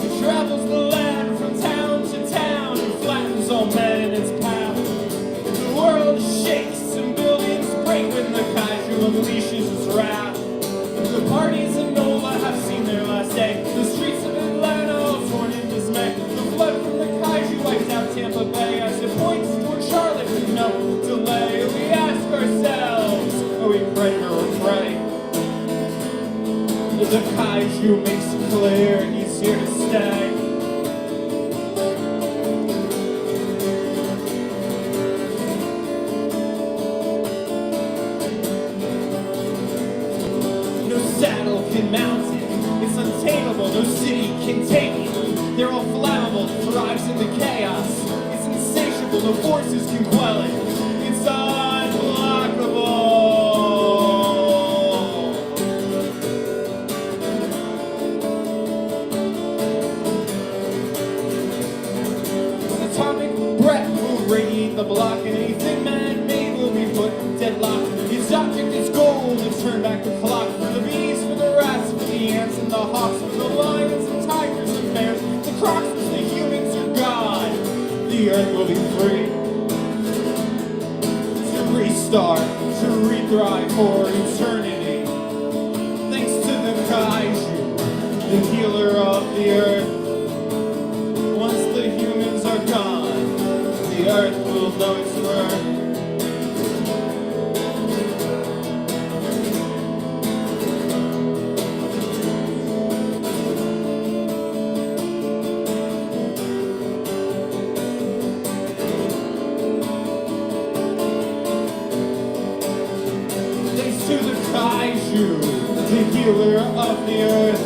It travels the land from town to town and flattens all men in its path. The world shakes and buildings break when the kaiju unleashes its wrath. The parties in NOLA have seen their last day. The streets of Atlanta all torn in dismay. The flood from the kaiju wipes out Tampa Bay as it points toward Charlotte with no delay. We ask ourselves, are we predator or prey? The kaiju makes it clear he's here to stay. No saddle can mount it, it's untamable, no city can take it. They're all flammable, thrives in the chaos. It's insatiable, no forces can quell it. It's unblockable. Its atomic breath will radiate the block, and anything man-made will be put in deadlock. Its object is gold, and turn back the clock. For the bees, for the rats, for the ants and the hawks, for the lions and tigers and bears, the crocs, the humans are gone. The earth will be free to restart, to re-thrive for eternity. Thanks to the kaiju, the healer of the earth. Once the humans are gone, the earth will know its worth. Thanks to the kaiju, the healer of the earth.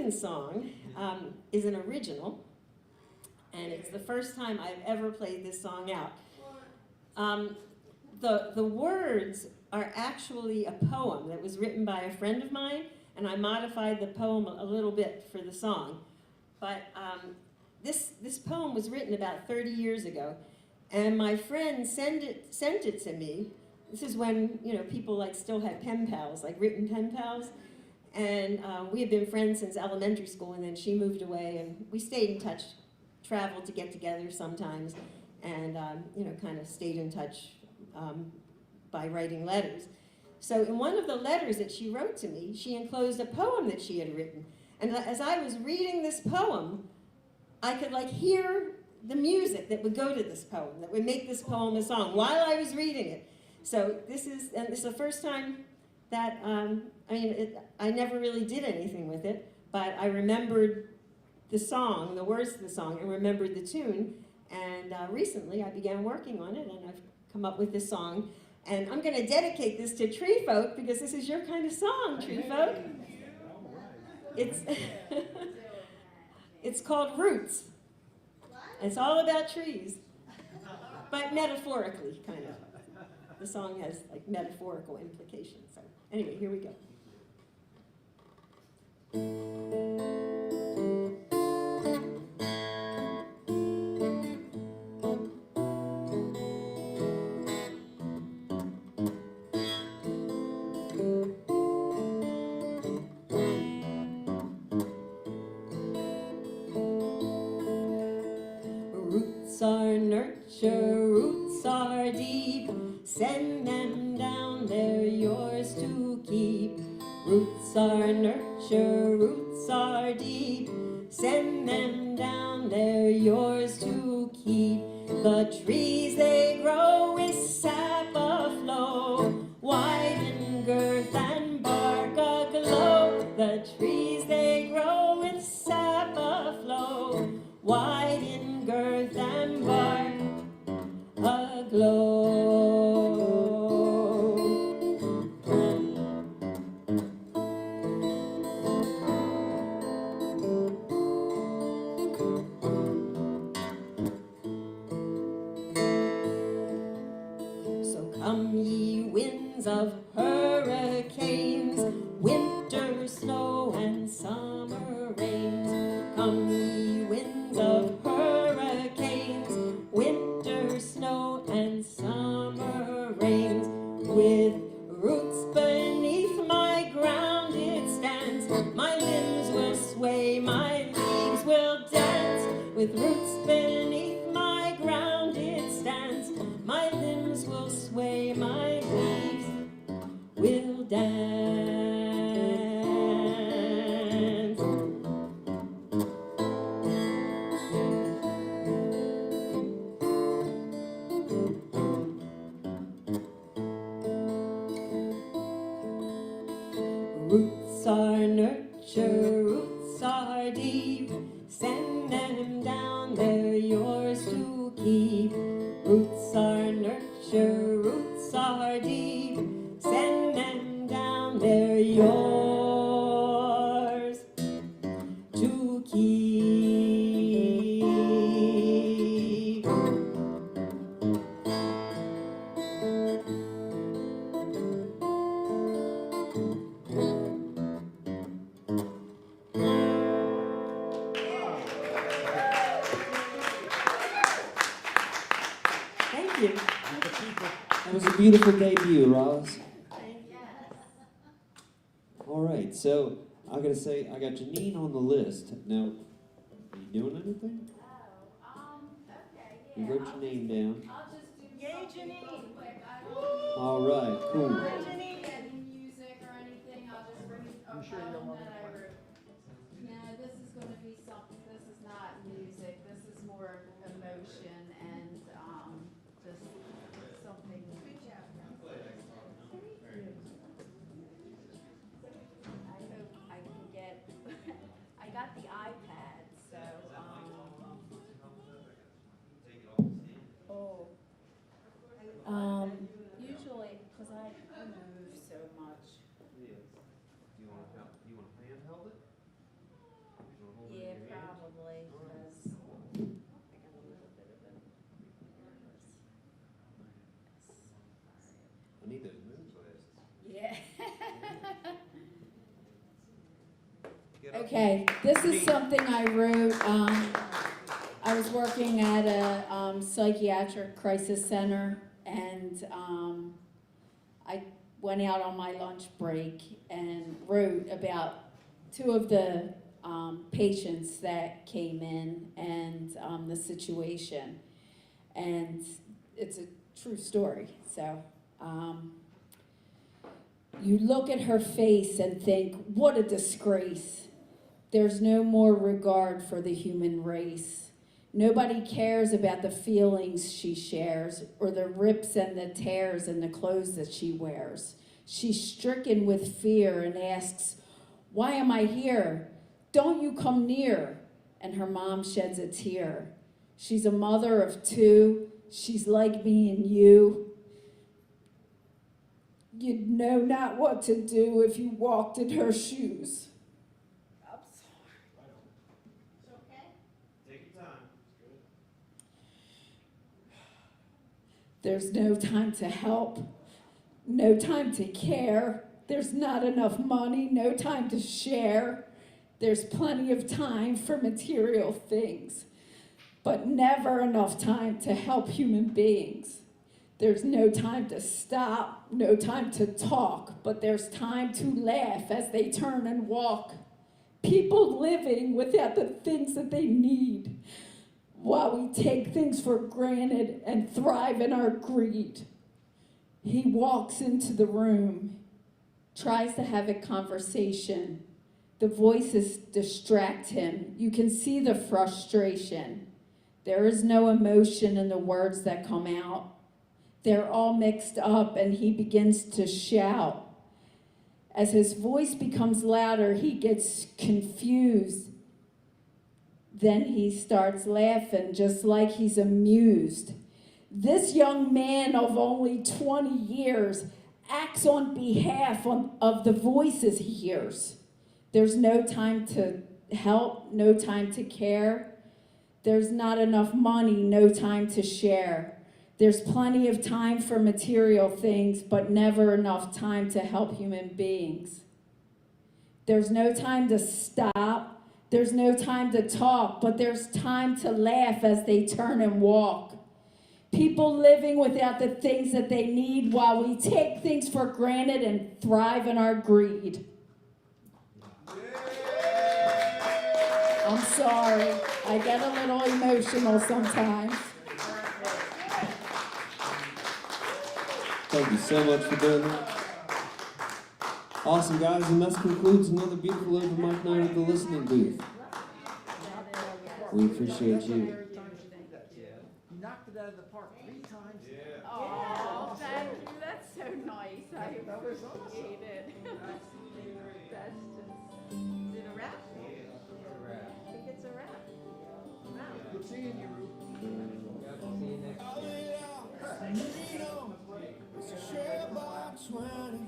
second song is an original, and it's the first time I've ever played this song out. The words are actually a poem that was written by a friend of mine, and I modified the poem a little bit for the song. But this poem was written about 30 years ago, and my friend sent it to me. This is when, you know, people like still had pen pals, like written pen pals. And we had been friends since elementary school, and then she moved away, and we stayed in touch, traveled to get together sometimes, and you know, kind of stayed in touch by writing letters. So in one of the letters that she wrote to me, she enclosed a poem that she had written. And as I was reading this poem, I could like hear the music that would go to this poem, that would make this poem a song while I was reading it. So this is the first time that, I never really did anything with it, but I remembered the song, the words of the song, and remembered the tune. And recently I began working on it, and I've come up with this song. And I'm going to dedicate this to Tree Folk, because this is your kind of song, Tree Folk. It's, it's called Roots. It's all about trees, but metaphorically, kind of. The song has like metaphorical implications. So anyway, here we go. Roots are nurture, roots are deep. Send them down, they're yours to keep. Roots are nurture, roots are deep. Send them down, they're yours to keep. The trees they grow with sap aflow, wide in girth and bark aglow. The trees they grow with sap aflow, wide in girth and bark aglow. So come ye winds of hurricanes, winter snow and summer rains. Come ye winds of hurricanes, winter snow and summer rains. With roots beneath my ground it stands, my limbs will sway, my leaves will dance. With roots beneath my ground it stands, my limbs will sway, my leaves will dance. Roots are nurture, roots are deep. Send them down, they're yours to keep. Roots are nurture, roots are deep. Send them down, they're yours to keep. Thank you. That was a beautiful debut, Roz. All right, so I gotta say, I got Janine on the list. Now, are you doing anything? You wrote your name down. Yay, Janine! All right, cool. Music or anything, I'll just bring a poem that I wrote. No, this is going to be something, this is not music, this is more emotion and just something. Good job. I hope I can get, I got the iPad, so, usually, because I, Okay, this is something I wrote. I was working at a psychiatric crisis center, and I went out on my lunch break and wrote about two of the patients that came in and the situation. And it's a true story. So you look at her face and think, what a disgrace. There's no more regard for the human race. Nobody cares about the feelings she shares or the rips and the tears in the clothes that she wears. She's stricken with fear and asks, why am I here? Don't you come near. And her mom sheds a tear. She's a mother of two. She's like me and you. You'd know not what to do if you walked in her shoes. I'm sorry. It's okay. Take your time. There's no time to help, no time to care. There's not enough money, no time to share. There's plenty of time for material things, but never enough time to help human beings. There's no time to stop, no time to talk, but there's time to laugh as they turn and walk. People living without the things that they need, while we take things for granted and thrive in our greed. He walks into the room, tries to have a conversation. The voices distract him. You can see the frustration. There is no emotion in the words that come out. They're all mixed up, and he begins to shout. As his voice becomes louder, he gets confused. Then he starts laughing, just like he's amused. This young man of only 20 years acts on behalf of the voices he hears. There's no time to help, no time to care. There's not enough money, no time to share. There's plenty of time for material things, but never enough time to help human beings. There's no time to stop. There's no time to talk, but there's time to laugh as they turn and walk. People living without the things that they need while we take things for granted and thrive in our greed. I'm sorry. I get a little emotional sometimes. Thank you so much for doing that. Awesome, guys, and that concludes another beautiful open mic night at the listening booth. We appreciate you. You knocked it out of the park 3 times. Yeah. Oh, thank you. That's so nice. I appreciate it. That's just... Is it a wrap? I think it's a wrap. Wow. Good seeing you, Ruth. See you next year. Well, and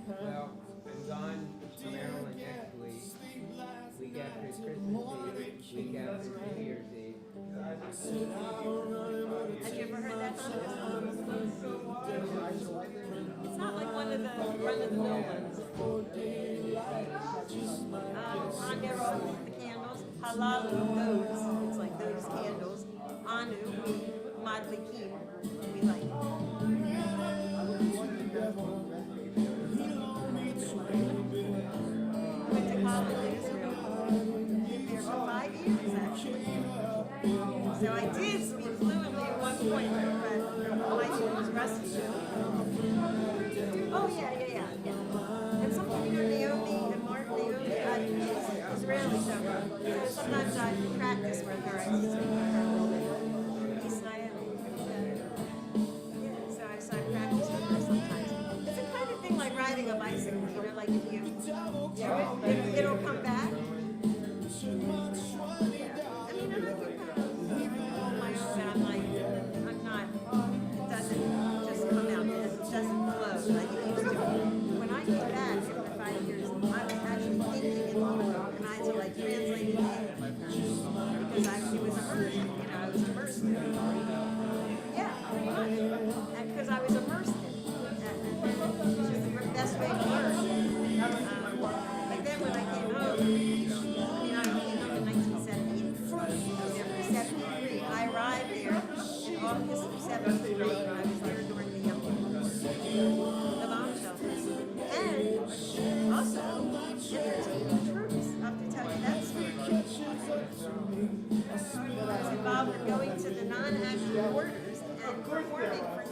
Don from Maryland next week. Week after Christmas Eve. Week after New Year's Eve. Have you ever heard that song? It's not like one of the run-of-the-mill ones. Under all the candles, halalu, those. It's like those candles. Anu, madlikim, we like. I went to college in Israel. Lived there for 5 years, actually. So I did speak fluently at one point, but all I knew was Russian. Oh, yeah. And sometimes Naomi and Mark, Naomi, she's Israeli, so sometimes I practice with her. I speak with her a little bit. Israeli. So I practice with her sometimes. It's the kind of thing like riding a bicycle, you know, like if you do it, it'll come back. Yeah. I mean, I'm not going to hold my own, but I'm like, I'm not, it doesn't just come out, it doesn't flow like it used to. When I came back after 5 years, I was actually thinking it all, and I had to like translate it in, because she was immersed, you know, I was immersed in it. Yeah, pretty much, and because I was immersed in it, which is the best way to learn. But then when I came home, was here during the bomb shelters. And also entertaining troops. I have to tell you that story. I was involved with going to the non-active quarters and performing for